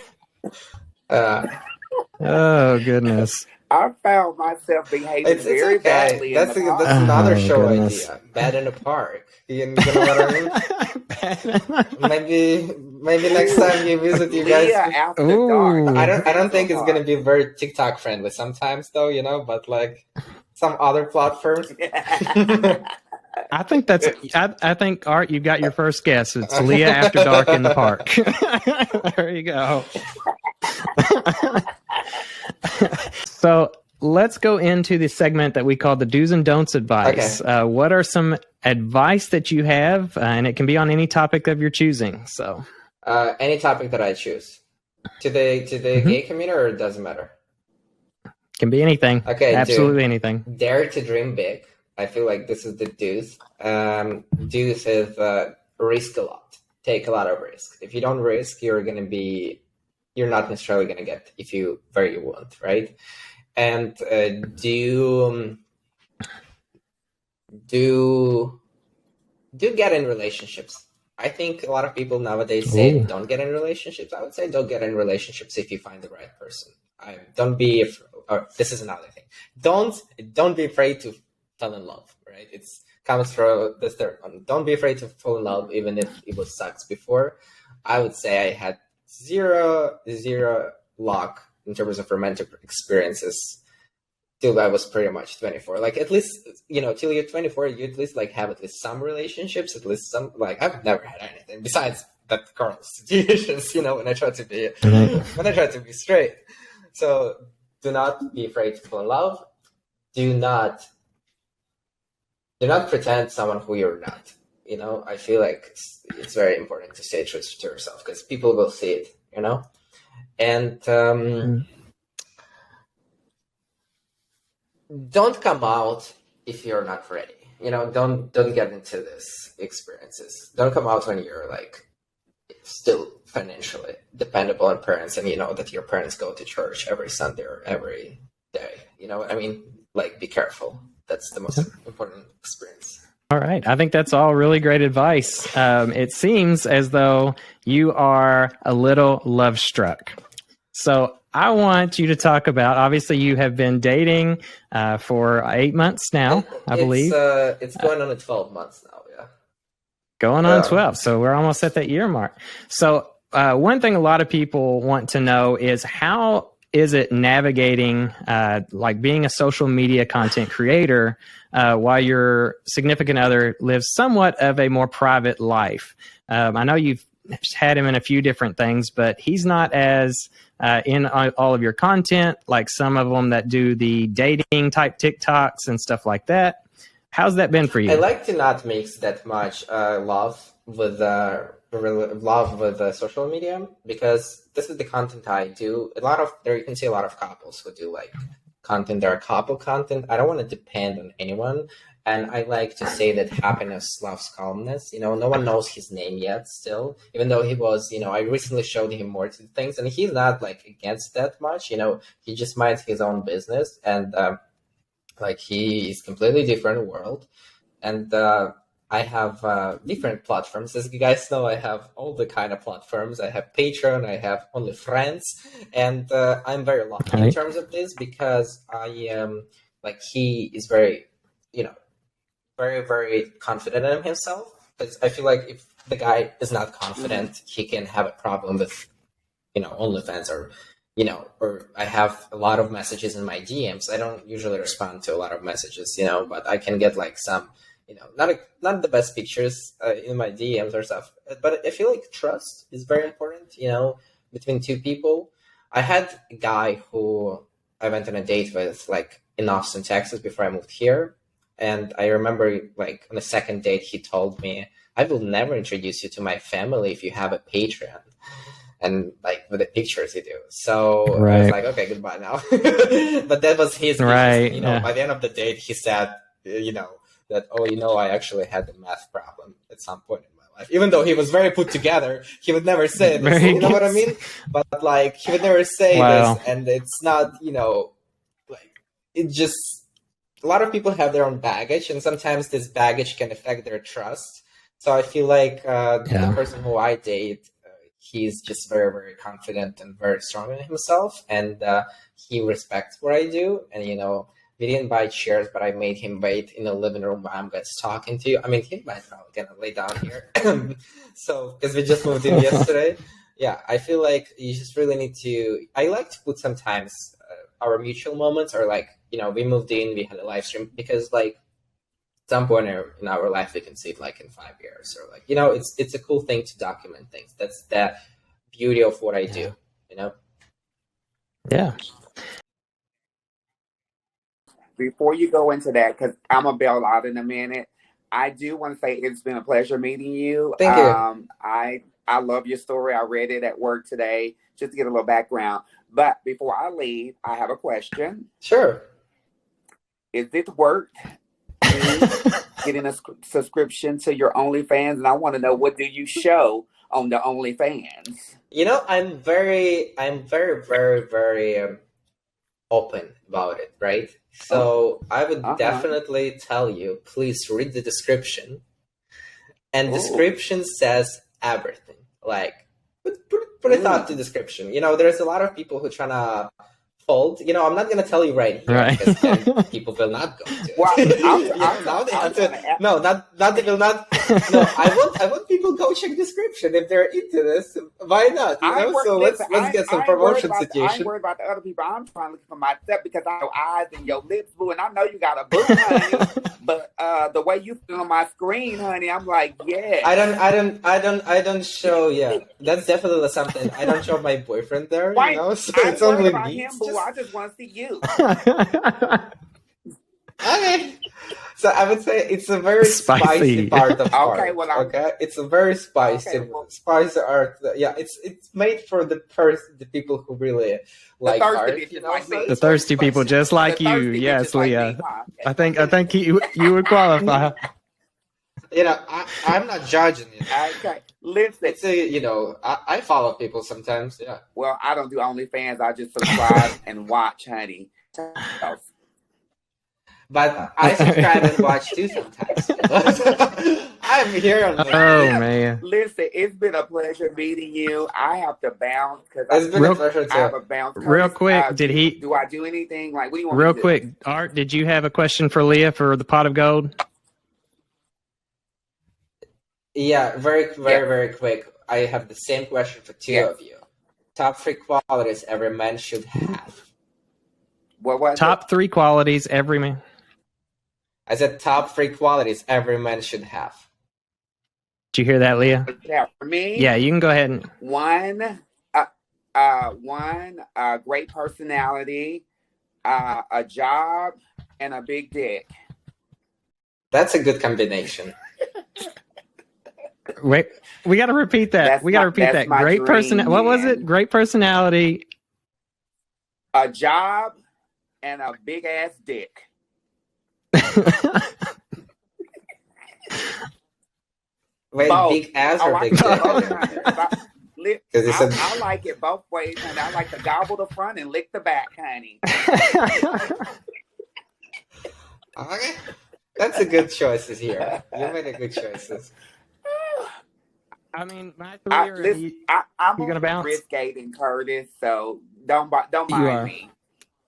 Oh goodness. I found myself behaving very badly. That's another show idea. Bad in the Park. You know what I mean? Maybe next time you visit, you guys. After dark. I don't think it's gonna be very TikTok friendly sometimes though, but like some other platforms. I think Art, you got your first guess. It's Leah After Dark in the Park. There you go. So let's go into the segment that we call the do's and don'ts advice. Okay. What are some advice that you have? And it can be on any topic of your choosing. So Any topic that I choose. To the gay community, or it doesn't matter? Can be anything. Okay, Absolutely anything. Dare to dream big. I feel like this is the do's. Do's is risk a lot. Take a lot of risk. If you don't risk, you're not necessarily going to get if you very want, right? And do get in relationships. I think a lot of people nowadays say don't get in relationships. I would say don't get in relationships if you find the right person. Don't be or this is another thing. Don't be afraid to fall in love, right? It's comes from the third one. Don't be afraid to fall in love, even if it was sucks before. I would say I had zero luck in terms of romantic experiences till I was pretty much 24. Like at least, till you're 24, you at least like have at least some relationships, at least some, like I've never had anything besides that current situations, when I tried to be straight. So do not be afraid to fall in love. Do not pretend someone who you're not. I feel like it's very important to stay true to yourself because people will see it, and don't come out if you're not ready. Don't get into this experiences. Don't come out when you're like still financially dependable on parents and that your parents go to church every Sunday or every day. You know what I mean? Like, be careful. That's the most important experience. All right. I think that's all really great advice. It seems as though you are a little love struck. So I want you to talk about, obviously you have been dating for 8 months now, I believe. It's going on 12 months now, yeah. Going on 12. So we're almost at that year mark. So one thing a lot of people want to know is how is it navigating like being a social media content creator while your significant other lives somewhat of a more private life? I know you've had him in a few different things, but he's not as in all of your content like some of them that do the dating type TikToks and stuff like that. How's that been for you? I like to not mix that much love with social media because this is the content I do. There you can see a lot of couples who do like content that are couple content. I don't want to depend on anyone. And I like to say that happiness loves calmness. No one knows his name yet still, even though he was, I recently showed him more to things and he's not like against that much. He just minds his own business and like he is completely different world. And I have different platforms. As you guys know, I have all the kind of platforms. I have Patreon, I have OnlyFriends, and I'm very lucky in terms of this because I am like he is very, very, very confident in himself. Because I feel like if the guy is not confident, he can have a problem with, OnlyFans or I have a lot of messages in my DMs. I don't usually respond to a lot of messages, but I can get like some, not the best pictures in my DMs or stuff. But I feel like trust is very important, between two people. I had a guy who I went on a date with, like in Austin, Texas, before I moved here. And I remember, like, on the second date, he told me, I will never introduce you to my family if you have a Patreon. And, like, with the pictures you do. So I was like, okay, goodbye now. But that was his business. By the end of the date, he said, that, I actually had a math problem at some point in my life. Even though he was very put together, he would never say this. You know what I mean? But, like, he would never say this. And it's not, like, it just... A lot of people have their own baggage, and sometimes this baggage can affect their trust. So I feel like the person who I date, he's just very, very confident and very strong in himself, and he respects what I do. And we didn't buy chairs, but I made him wait in the living room while I'm guys talking to you. I mean, he might probably gonna lay down here, so because we just moved in yesterday. Yeah, I feel like you just really need to. I like to put sometimes our mutual moments, or like. We moved in, we had a live stream because like at some point in our life, we can see it like in 5 years or like, it's a cool thing to document things. That's the beauty of what I do, Yeah. before you go into that, because I'm going to bail out in a minute, I do want to say it's been a pleasure meeting you. Thank you. I love your story. I read it at work today just to get a little background. But before I leave, I have a question. Sure. Is it worth getting a subscription to your OnlyFans? And I want to know, what do you show on the OnlyFans? You know, I'm very, very open about it, right? So I would definitely tell you, please read the description. And description says everything. Like, put a thought to description. You know, there's a lot of people who trying to fold. You know, I'm not going to tell you right here because then people will not go to it. Well, they will not. No, I want people go check description if they're into this. Why not? You know, so let's get some promotion situation. I ain't worried about the other people. I'm trying to look for myself because I know eyes and your lips blue, and I know you got a boo, honey. But the way you feel on my screen, honey, I'm like, yeah. I don't show. Yeah, that's definitely something. I don't show my boyfriend there. Right. You know, so it's only me. Him, boo. I just want to see you. Okay. So I would say it's a very spicy part of art. Okay, it's a very spicy spicy art. Yeah, it's made for the people who really like art. You know? The thirsty people just like you. Yes, Leah. I think you would qualify. You know, I'm not judging you. Okay, listen. It's I follow people sometimes. Yeah. Well, I don't do OnlyFans. I just subscribe and watch, honey. But I subscribe and watch too sometimes. I'm here on the man. Listen, it's been a pleasure meeting you. I have to bounce because it's been a pleasure too. I have a bounce. Real quick, do I do anything? Like, what do you want? Real quick, Art, did you have a question for Leah for the pot of gold? Yeah, very quick. I have the same question for two of you. Top 3 qualities every man should have. What? Top 3 qualities every man. I said top 3 qualities every man should have. Did you hear that, Leah? Yeah, for me. Yeah, you can go ahead and one, great personality, a job, and a big dick. That's a good combination. Wait, we got to repeat that. Great person. What was it? Great personality, a job, and a big ass dick. Wait, both. Big ass or big dick? I like it both ways, and I like to gobble the front and lick the back, honey. Okay, that's a good choices here. You made a good choices. I mean, my 3 are. I'm gonna bounce? Risque than Kurtis, so don't mind me.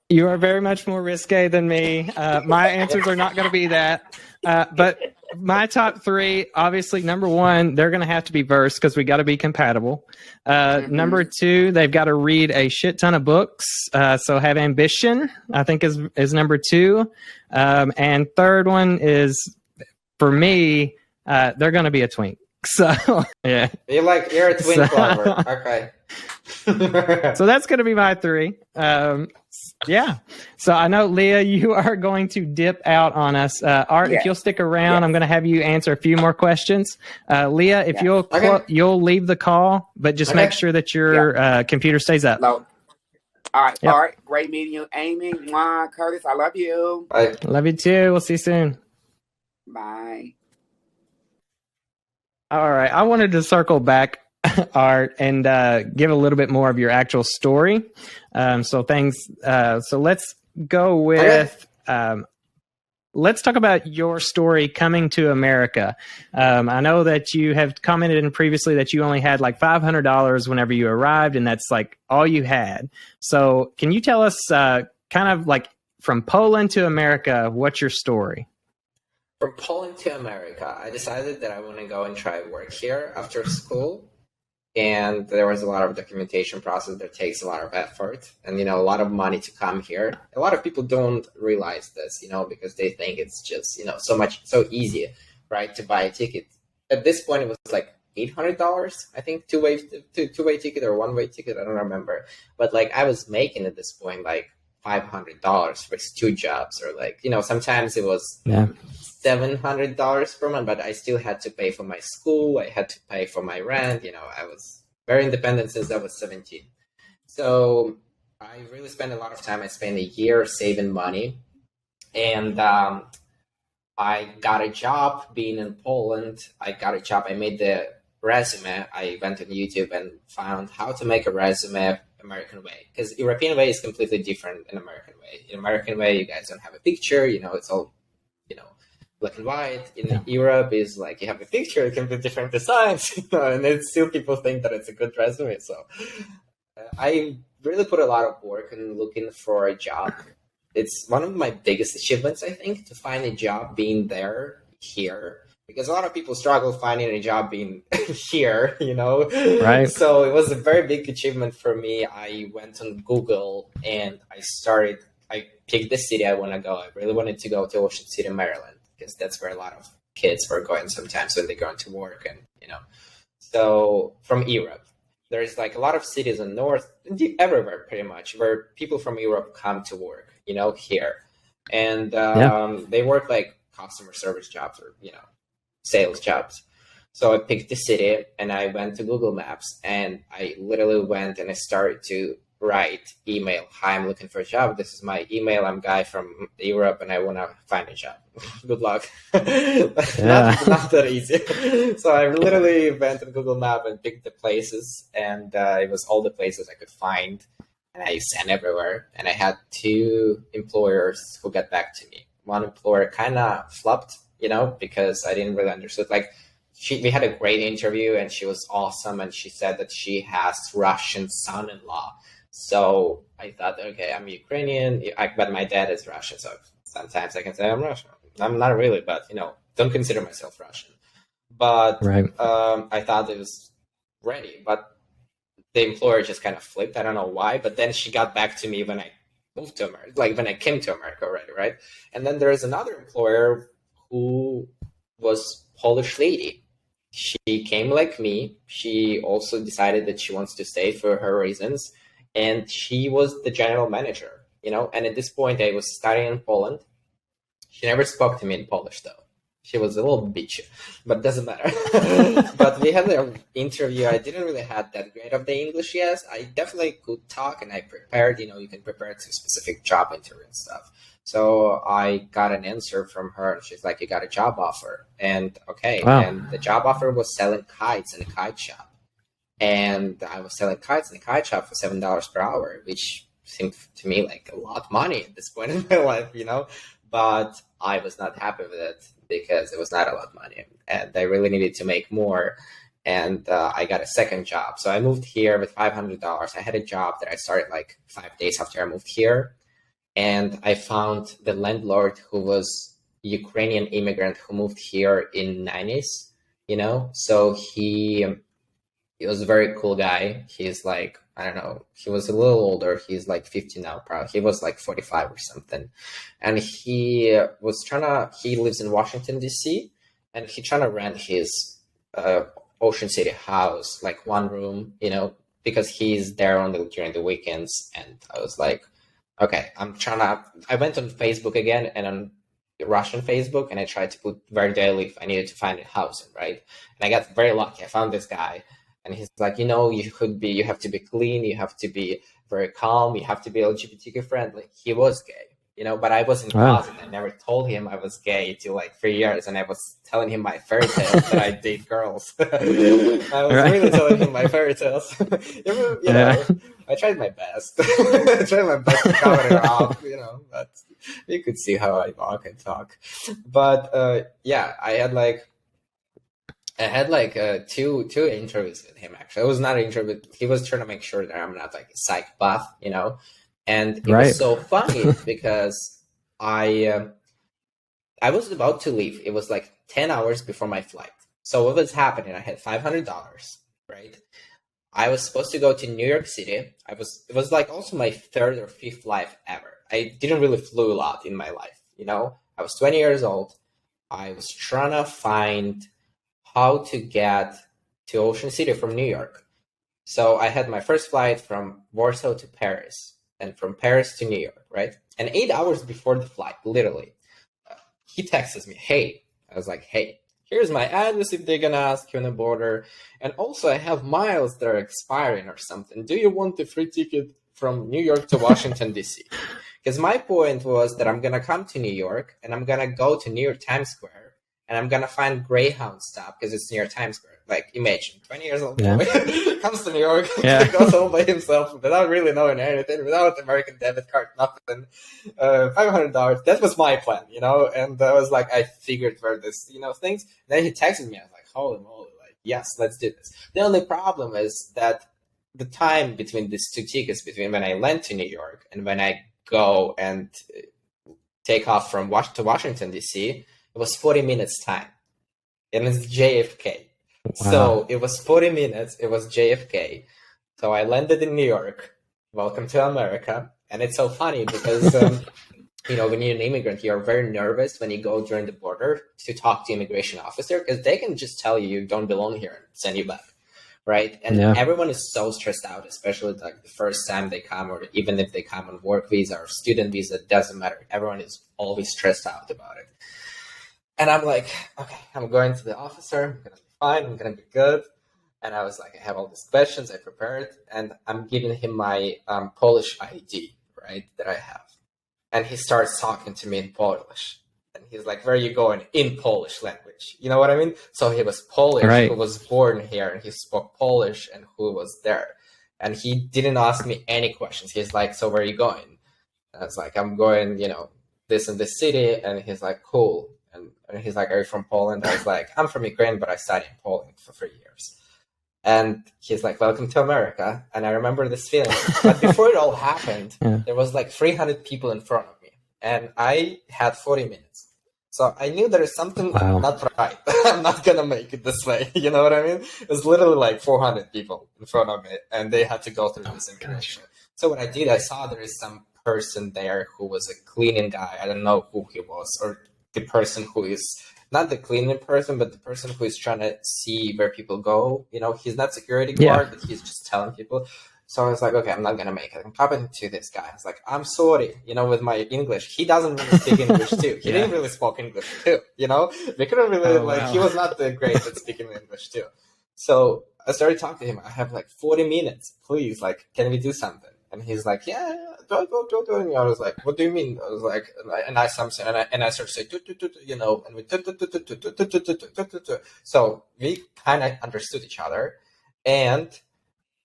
You are very much more risque than me. My answers are not going to be that. But my top 3, obviously, number 1, they're going to have to be versed because we got to be compatible. Number 2, they've got to read a shit ton of books. So have ambition, I think is number 2. And third one is, for me, they're going to be a twink. So, yeah. You're a twink lover. Okay. So that's going to be my 3. Yeah. So I know, Leah, you are going to dip out on us. Art, if you'll stick around, I'm going to have you answer a few more questions. Leah, if you'll leave the call, but just make sure that your computer stays up. No. All right. Yep. All right. Great meeting you, Amy. Mwah, Kurtis, I love you. Bye. Love you too. We'll see you soon. Bye. All right. I wanted to circle back, Art, and give a little bit more of your actual story. So let's go with, let's talk about your story coming to America. I know that you have commented in previously that you only had like $500 whenever you arrived, and that's like all you had. So can you tell us kind of like from Poland to America, what's your story? From Poland to America, I decided that I want to go and try work here after school. And there was a lot of documentation process that takes a lot of effort and, a lot of money to come here. A lot of people don't realize this, because they think it's just, so easy, right, to buy a ticket. At this point, it was like $800, I think, two-way ticket or one-way ticket. I don't remember. But like I was making at this point, like $500 for 2 jobs, or like, you know, sometimes it was $700 per month, but I still had to pay for my school. I had to pay for my rent. You know, I was very independent since I was 17. So I really spent a lot of time. I spent a year saving money, and I got a job being in Poland. I got a job. I made the resume. I went on YouTube and found how to make a resume American way, because European way is completely different in American way. In American way, you guys don't have a picture. You know, it's all, you know, black and white. In Europe is like you have a picture, it can be different designs, you know, and it's still people think that it's a good resume. So I really put a lot of work in looking for a job. It's one of my biggest achievements, I think, to find a job being there here, because a lot of people struggle finding a job being here, you know? Right. So it was a very big achievement for me. I went on Google and I picked the city I want to go. I really wanted to go to Ocean City, Maryland, because that's where a lot of kids were going sometimes when they go into work, and, you know. So from Europe, there's like a lot of cities in North, everywhere pretty much, where people from Europe come to work, you know, here. And they work like customer service jobs, or, you know, sales jobs. So I picked the city and I went to Google Maps, and I literally went and I started to write email. Hi, I'm looking for a job. This is my email. I'm guy from Europe and I want to find a job. Good luck. not that easy. So I literally went on Google Map and picked the places, and it was all the places I could find. And I sent everywhere. And I had 2 employers who got back to me. One employer kind of flopped, you know, because I didn't really understand. Like, we had a great interview and she was awesome. And she said that she has Russian son-in-law. So I thought, okay, I'm Ukrainian, but my dad is Russian. So sometimes I can say I'm Russian. I'm not really, but, you know, don't consider myself Russian. But I thought it was ready. But the employer just kind of flipped. I don't know why. But then she got back to me when I moved to America, like when I came to America already, right? And then there is another employer who was Polish lady. She came like me. She also decided that she wants to stay for her reasons. And she was the general manager, you know? And at this point, I was studying in Poland. She never spoke to me in Polish, though. She was a little bitchy, but doesn't matter. But we had an interview. I didn't really have that great of the English yet. I definitely could talk, and I prepared. You know, you can prepare to specific job interview and stuff. So I got an answer from her. She's like, you got a job offer. And okay. Wow. And the job offer was selling kites in a kite shop. And I was selling kites in a kite shop for $7 per hour, which seemed to me like a lot of money at this point in my life, you know? But I was not happy with it because it was not a lot of money. And I really needed to make more. And I got a second job. So I moved here with $500. I had a job that I started like 5 days after I moved here. And I found the landlord who was Ukrainian immigrant who moved here in 90s, you know? So he was a very cool guy. He's like, I don't know, he was a little older. He's like 50 now, probably. He was like 45 or something. And he lives in Washington, D.C., and he trying to rent his Ocean City house, like 1 room, you know, because he's there during the weekends. And I was like, okay, I went on Facebook again and on Russian Facebook, and I tried to put very daily if I needed to find a house, right? And I got very lucky. I found this guy, and he's like, you know, you have to be clean, you have to be very calm, you have to be LGBTQ friendly. He was gay, you know, but I wasn't closet. I never told him I was gay till like 3 years, and I was telling him my fairy tales that I date girls. I was really telling him my fairy tales. You know, I tried my best. I tried my best to cover it up, you know, but you could see how I walk and talk. But yeah, I had two interviews with him, actually. It was not an interview. He was trying to make sure that I'm not like a psych buff, you know. And it was so funny because I was about to leave. It was like 10 hours before my flight. So what was happening? I had $500, right? I was supposed to go to New York City. It was like also my 3rd or 5th flight ever. I didn't really flew a lot in my life, you know. I was 20 years old. I was trying to find how to get to Ocean City from New York. So I had my first flight from Warsaw to Paris. and from Paris to New York, right? And 8 hours before the flight, literally, he texts me, hey. I was like, hey, here's my address if they're gonna ask you on the border. And also I have miles that are expiring or something. Do you want the free ticket from New York to Washington, D.C.? Because my point was that I'm gonna come to New York and I'm gonna go to New York Times Square and I'm gonna find Greyhound stop because it's near Times Square. Like, imagine, 20 years old boy comes to New York, goes home by himself without really knowing anything, without American debit card, nothing. $500. That was my plan, you know. And I was like, I figured for this, you know, things. Then he texted me. I was like, holy moly, like, yes, let's do this. The only problem is that the time between these two tickets, between when I land to New York and when I go and take off from to Washington, D.C., it was 40 minutes time. And it's JFK. Wow. So it was 40 minutes. It was JFK. So I landed in New York. Welcome to America. And it's so funny because, you know, when you're an immigrant, you're very nervous when you go during the border to talk to immigration officer because they can just tell you don't belong here and send you back. Right. And everyone is so stressed out, especially like the first time they come, or even if they come on work visa or student visa, it doesn't matter. Everyone is always stressed out about it. And I'm like, okay, I'm going to the officer. I'm going to be fine. I'm going to be good. And I was like, I have all these questions I prepared, and I'm giving him my Polish ID, right, that I have. And he starts talking to me in Polish. And he's like, where are you going? In Polish language. You know what I mean? So he was Polish, right, who was born here, and he spoke Polish, and who was there. And he didn't ask me any questions. He's like, so where are you going? And I was like, I'm going, you know, this and this city. And he's like, cool. And he's like, are you from Poland? I was like, I'm from Ukraine, but I studied in Poland for 3 years. And he's like, welcome to America. And I remember this feeling. But before it all happened, there was like 300 people in front of me. And I had 40 minutes. So I knew there is something not right. I'm not going to make it this way. You know what I mean? It was literally like 400 people in front of me. And they had to go through this information. So what I did, I saw there is some person there who was a cleaning guy. I don't know who he was, or the person who is not the cleaning person, but the person who is trying to see where people go. You know, he's not security guard, but he's just telling people. So I was like, okay, I'm not going to make it. I'm talking to this guy. I was like, I'm sorry, you know, with my English. He doesn't really speak English too. He didn't really speak English too, you know. We couldn't really, he was not the great at speaking English too. So I started talking to him. I have like 40 minutes, please. Like, can we do something? And he's like, yeah, go. And I was like, what do you mean? I was like, and I something, and I started saying, you know, and we so we kind of understood each other, and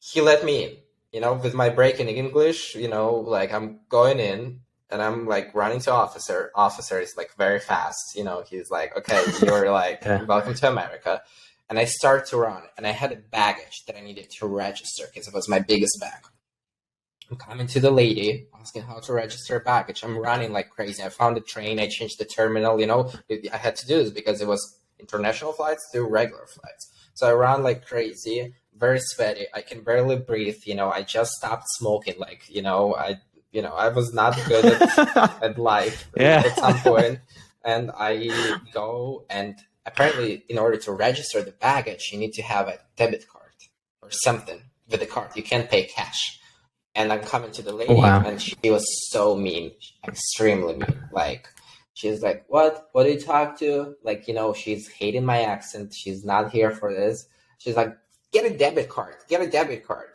he let me in, you know, with my break in English, you know, like I'm going in and I'm like running to officer. Officer is like very fast, you know. He's like, okay, you're like, welcome to America. And I start to run, and I had a baggage that I needed to register because it was my biggest bag. I'm coming to the lady, asking how to register a baggage. I'm running like crazy. I found the train. I changed the terminal. You know, I had to do this because it was international flights to regular flights. So I ran like crazy, very sweaty. I can barely breathe. You know, I just stopped smoking. Like, you know, I was not good at life at some point. And I go, and apparently in order to register the baggage, you need to have a debit card or something with the card. You can't pay cash. And I'm coming to the lady, and she was so mean, extremely mean. Like, she's like, what do you talk to? Like, you know, she's hating my accent. She's not here for this. She's like, get a debit card.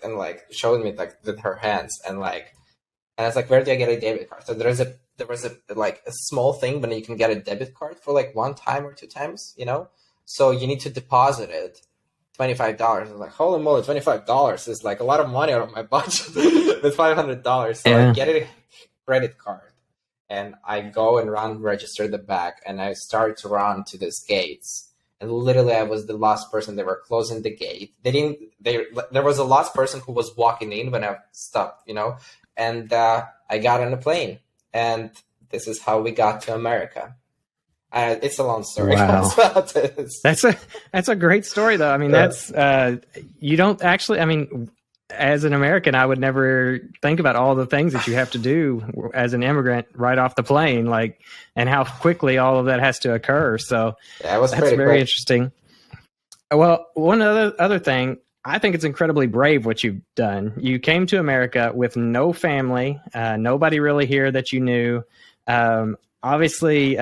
And like showing me like with her hands, and I was like, where do I get a debit card? So there was a like a small thing, but you can get a debit card for like 1 time or 2 times, you know? So you need to deposit it. $25. I was like, holy moly, $25 is like a lot of money out of my budget with $500. So I get a credit card, and I go and register the bag, and I start to run to these gates. And literally, I was the last person. They were closing the gate. There was a last person who was walking in when I stopped, you know, and I got on a plane, and this is how we got to America. It's a long story. Wow. That's a great story, though. I mean, that's you don't actually. I mean, as an American, I would never think about all the things that you have to do as an immigrant right off the plane, like, and how quickly all of that has to occur. So that's very interesting. Well, one other thing, I think it's incredibly brave what you've done. You came to America with no family, nobody really here that you knew. Obviously,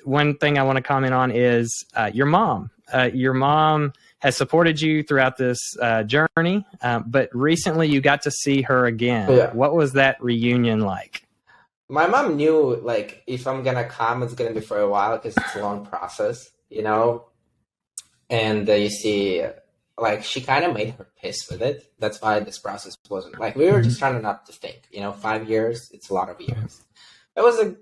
one thing I want to comment on is your mom. Your mom has supported you throughout this journey, but recently you got to see her again. Yeah. What was that reunion like? My mom knew, like, if I'm gonna come, it's gonna be for a while because it's a long process, you know. And you see, like, she kind of made her peace with it. That's why this process wasn't like we were just trying not to think, you know. 5 years, it's a lot of years. It was a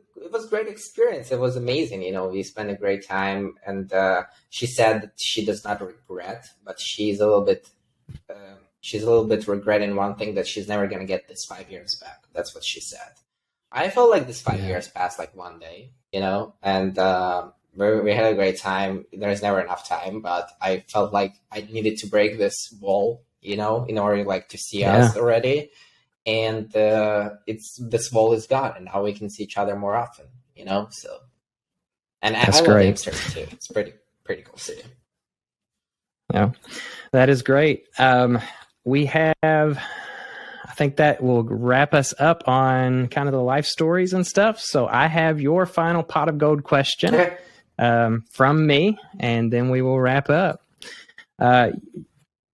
great experience. It was amazing, you know. We spent a great time, and she said that she does not regret, but she's a little bit regretting one thing, that she's never gonna get this 5 years back. That's what she said. I felt like this 5 years passed like one day, you know, and we had a great time. There's never enough time, but I felt like I needed to break this wall, you know, in order like to see us already. And this wall is gone, and now we can see each other more often, you know. So, and I love Amsterdam too. It's pretty cool city. Yeah, that is great. We have. I think that will wrap us up on kind of the life stories and stuff. So I have your final pot of gold question from me, and then we will wrap up.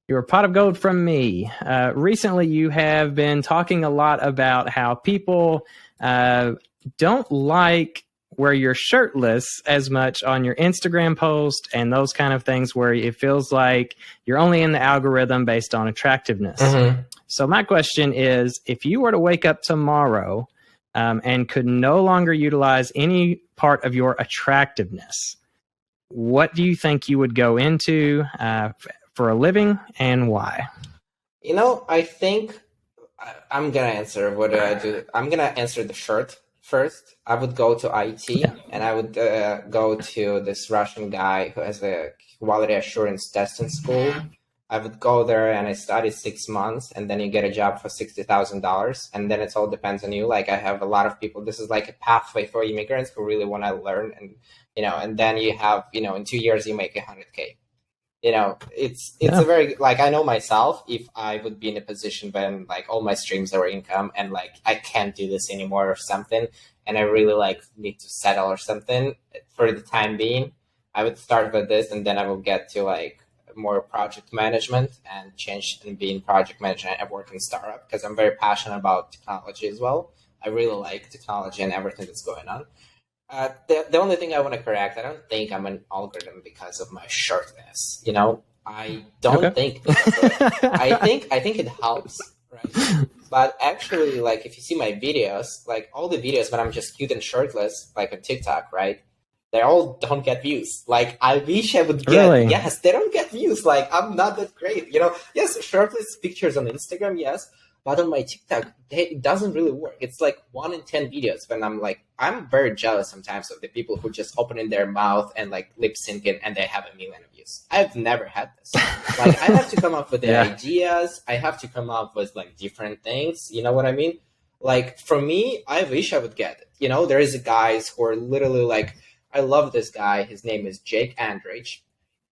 Your pot of gold from me. Recently, you have been talking a lot about how people don't like where you're shirtless as much on your Instagram post and those kind of things, where it feels like you're only in the algorithm based on attractiveness. Mm-hmm. So my question is, if you were to wake up tomorrow and could no longer utilize any part of your attractiveness, what do you think you would go into for a living, and why? You know, I think I'm going to answer. What do I do? I'm going to answer the shirt first. I would go to IT, and I would go to this Russian guy who has a quality assurance testing school. I would go there and I studied 6 months, and then you get a job for $60,000, and then it all depends on you. Like, I have a lot of people. This is like a pathway for immigrants who really want to learn, and you know, and then you have, you know, in 2 years you make $100K. You know, it's a very, like, I know myself, if I would be in a position when like all my streams are income and like I can't do this anymore or something, and I really like need to settle or something for the time being, I would start with this, and then I will get to like more project management and change and be in project management and work in startup, because I'm very passionate about technology as well. I really like technology and everything that's going on. The only thing I want to correct, I don't think I'm an algorithm because of my shirtness. You know, I don't think I think it helps, right? But actually, like, if you see my videos, like all the videos when I'm just cute and shirtless, like on TikTok, right? They all don't get views. Like, I wish I would get, yes, they don't get views. Like, I'm not that great, you know? Yes, shirtless pictures on Instagram, yes. But on my TikTok, it doesn't really work. It's like 1 in 10 videos when I'm very jealous sometimes of the people who just open in their mouth and like lip syncing and they have 1 million views. I've never had this. Like, I have to come up with the ideas. I have to come up with like different things. You know what I mean? Like, for me, I wish I would get it. You know, there is guys who are literally like, I love this guy. His name is Jake Angriest.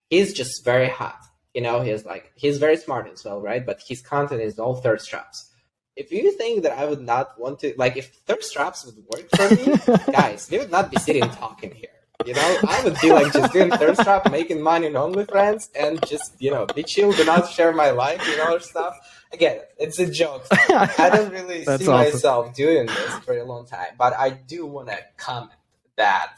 He's just very hot. You know, he's very smart as well, right? But his content is all thirst traps. If you think that I would not want to, like, if thirst traps would work for me, guys, we would not be sitting talking here. You know, I would be like just doing thirst trap, making money on OnlyFans, and just, you know, be chill, do not share my life, you know, or stuff. Again, it's a joke. I don't really see myself doing this for a long time, but I do want to comment that.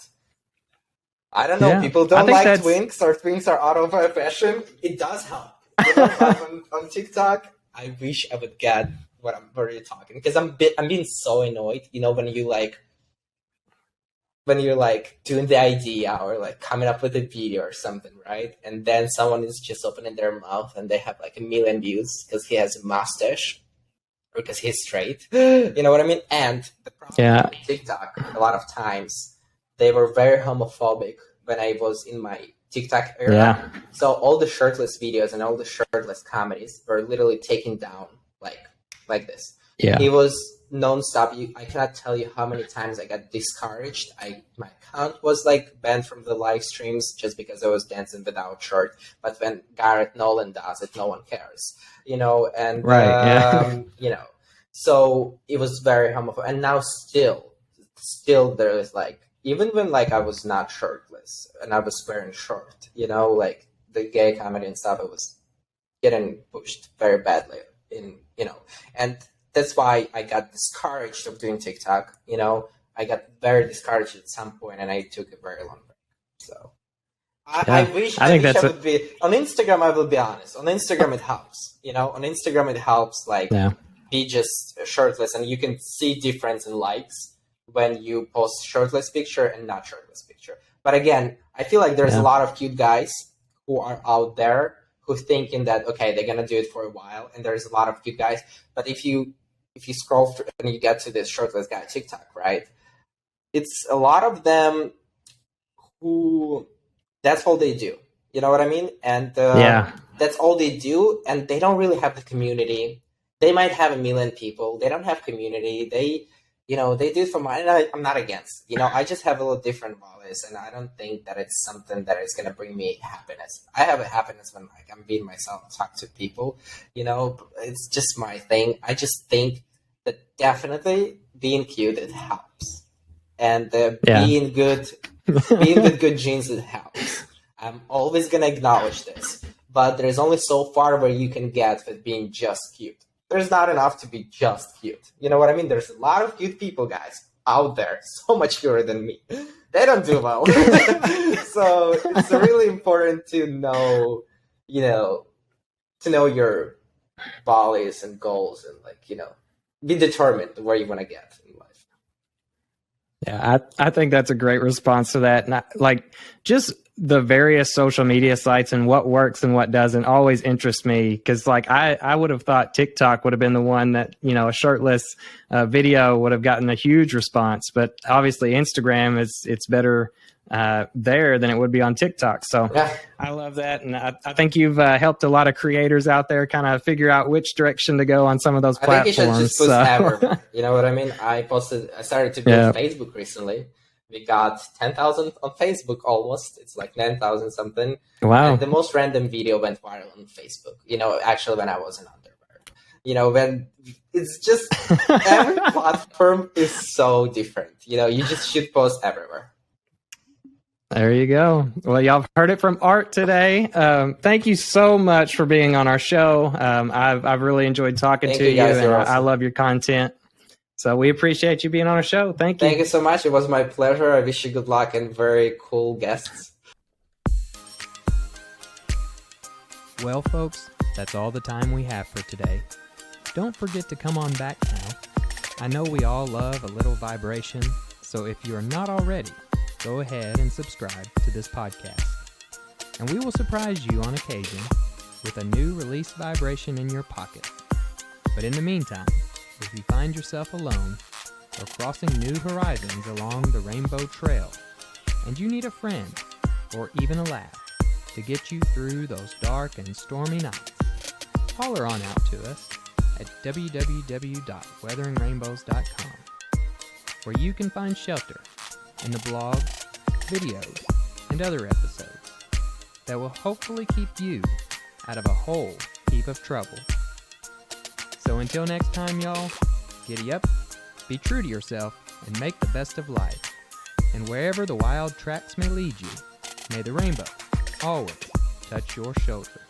I don't know, people don't like twinks, or twinks are out of fashion. It does help. You know, on TikTok, I wish I would get what I'm already talking, because I'm being so annoyed, you know, when you're like doing the idea or like coming up with a video or something, right? And then someone is just opening their mouth and they have like 1 million views because he has a mustache or because he's straight. You know what I mean? And the problem with TikTok, a lot of times, they were very homophobic when I was in my TikTok era. Yeah. So all the shirtless videos and all the shirtless comedies were literally taken down like this. Yeah. It was nonstop. I cannot tell you how many times I got discouraged. My account was like banned from the live streams just because I was dancing without shirt. But when Garrett Nolan does it, no one cares, you know. And you know, so it was very homophobic. And now still there is like, even when like I was not shirtless and I was wearing short, you know, like the gay comedy and stuff, it was getting pushed very badly in, you know, and that's why I got discouraged of doing TikTok. You know, I got very discouraged at some point, and I took a very long break. So I wish I would be on Instagram. I will be honest. On Instagram, it helps. You know, on Instagram, it helps. Like be just shirtless, and you can see difference in likes when you post shirtless picture and not shirtless picture. But again, I feel like there's a lot of cute guys who are out there who thinking that okay, they're gonna do it for a while, and there's a lot of cute guys. But if you scroll through and you get to this shirtless guy TikTok, right? It's a lot of them who that's all they do. You know what I mean? And that's all they do, and they don't really have the community. They might have 1 million people. They don't have community. They, you know, they do it for money. I'm not against. You know, I just have a little different values, and I don't think that it's something that is going to bring me happiness. I have a happiness when like I'm being myself, talk to people. You know, it's just my thing. I just think that definitely being cute, it helps, and being good, being with good genes, it helps. I'm always going to acknowledge this, but there's only so far where you can get with being just cute. There's not enough to be just cute. You know what I mean? There's a lot of cute people, guys, out there, so much cuter than me. They don't do well. So it's really important to know, you know, to know your values and goals and like, you know, be determined where you want to get in life. Yeah, I think that's a great response to that. And like just the various social media sites and what works and what doesn't always interests me, because like I would have thought TikTok would have been the one that, you know, a shirtless video would have gotten a huge response, but obviously Instagram it's better there than it would be on TikTok. So I love that, and I think you've helped a lot of creators out there kind of figure out which direction to go on some of those platforms. I think you should just post everywhere. You know what I mean? I started to build Facebook recently. We got 10,000 on Facebook almost. It's like 9,000 something. Wow. And the most random video went viral on Facebook. You know, actually when I was in underwear. You know, when it's just every platform is so different. You know, you just should post everywhere. There you go. Well, y'all heard it from Art today. Thank you so much for being on our show. I've really enjoyed talking to you, and awesome. I love your content. So we appreciate you being on our show. Thank you. Thank you so much. It was my pleasure. I wish you good luck and very cool guests. Well, folks, that's all the time we have for today. Don't forget to come on back now. I know we all love a little vibration, so if you are not already, go ahead and subscribe to this podcast. And we will surprise you on occasion with a new release vibration in your pocket. But in the meantime, if you find yourself alone or crossing new horizons along the Rainbow Trail, and you need a friend or even a laugh to get you through those dark and stormy nights, holler on out to us at www.weatheringrainbows.com, where you can find shelter in the blogs, videos, and other episodes that will hopefully keep you out of a whole heap of trouble. So until next time, y'all, giddy up, be true to yourself, and make the best of life. And wherever the wild tracks may lead you, may the rainbow always touch your shoulder.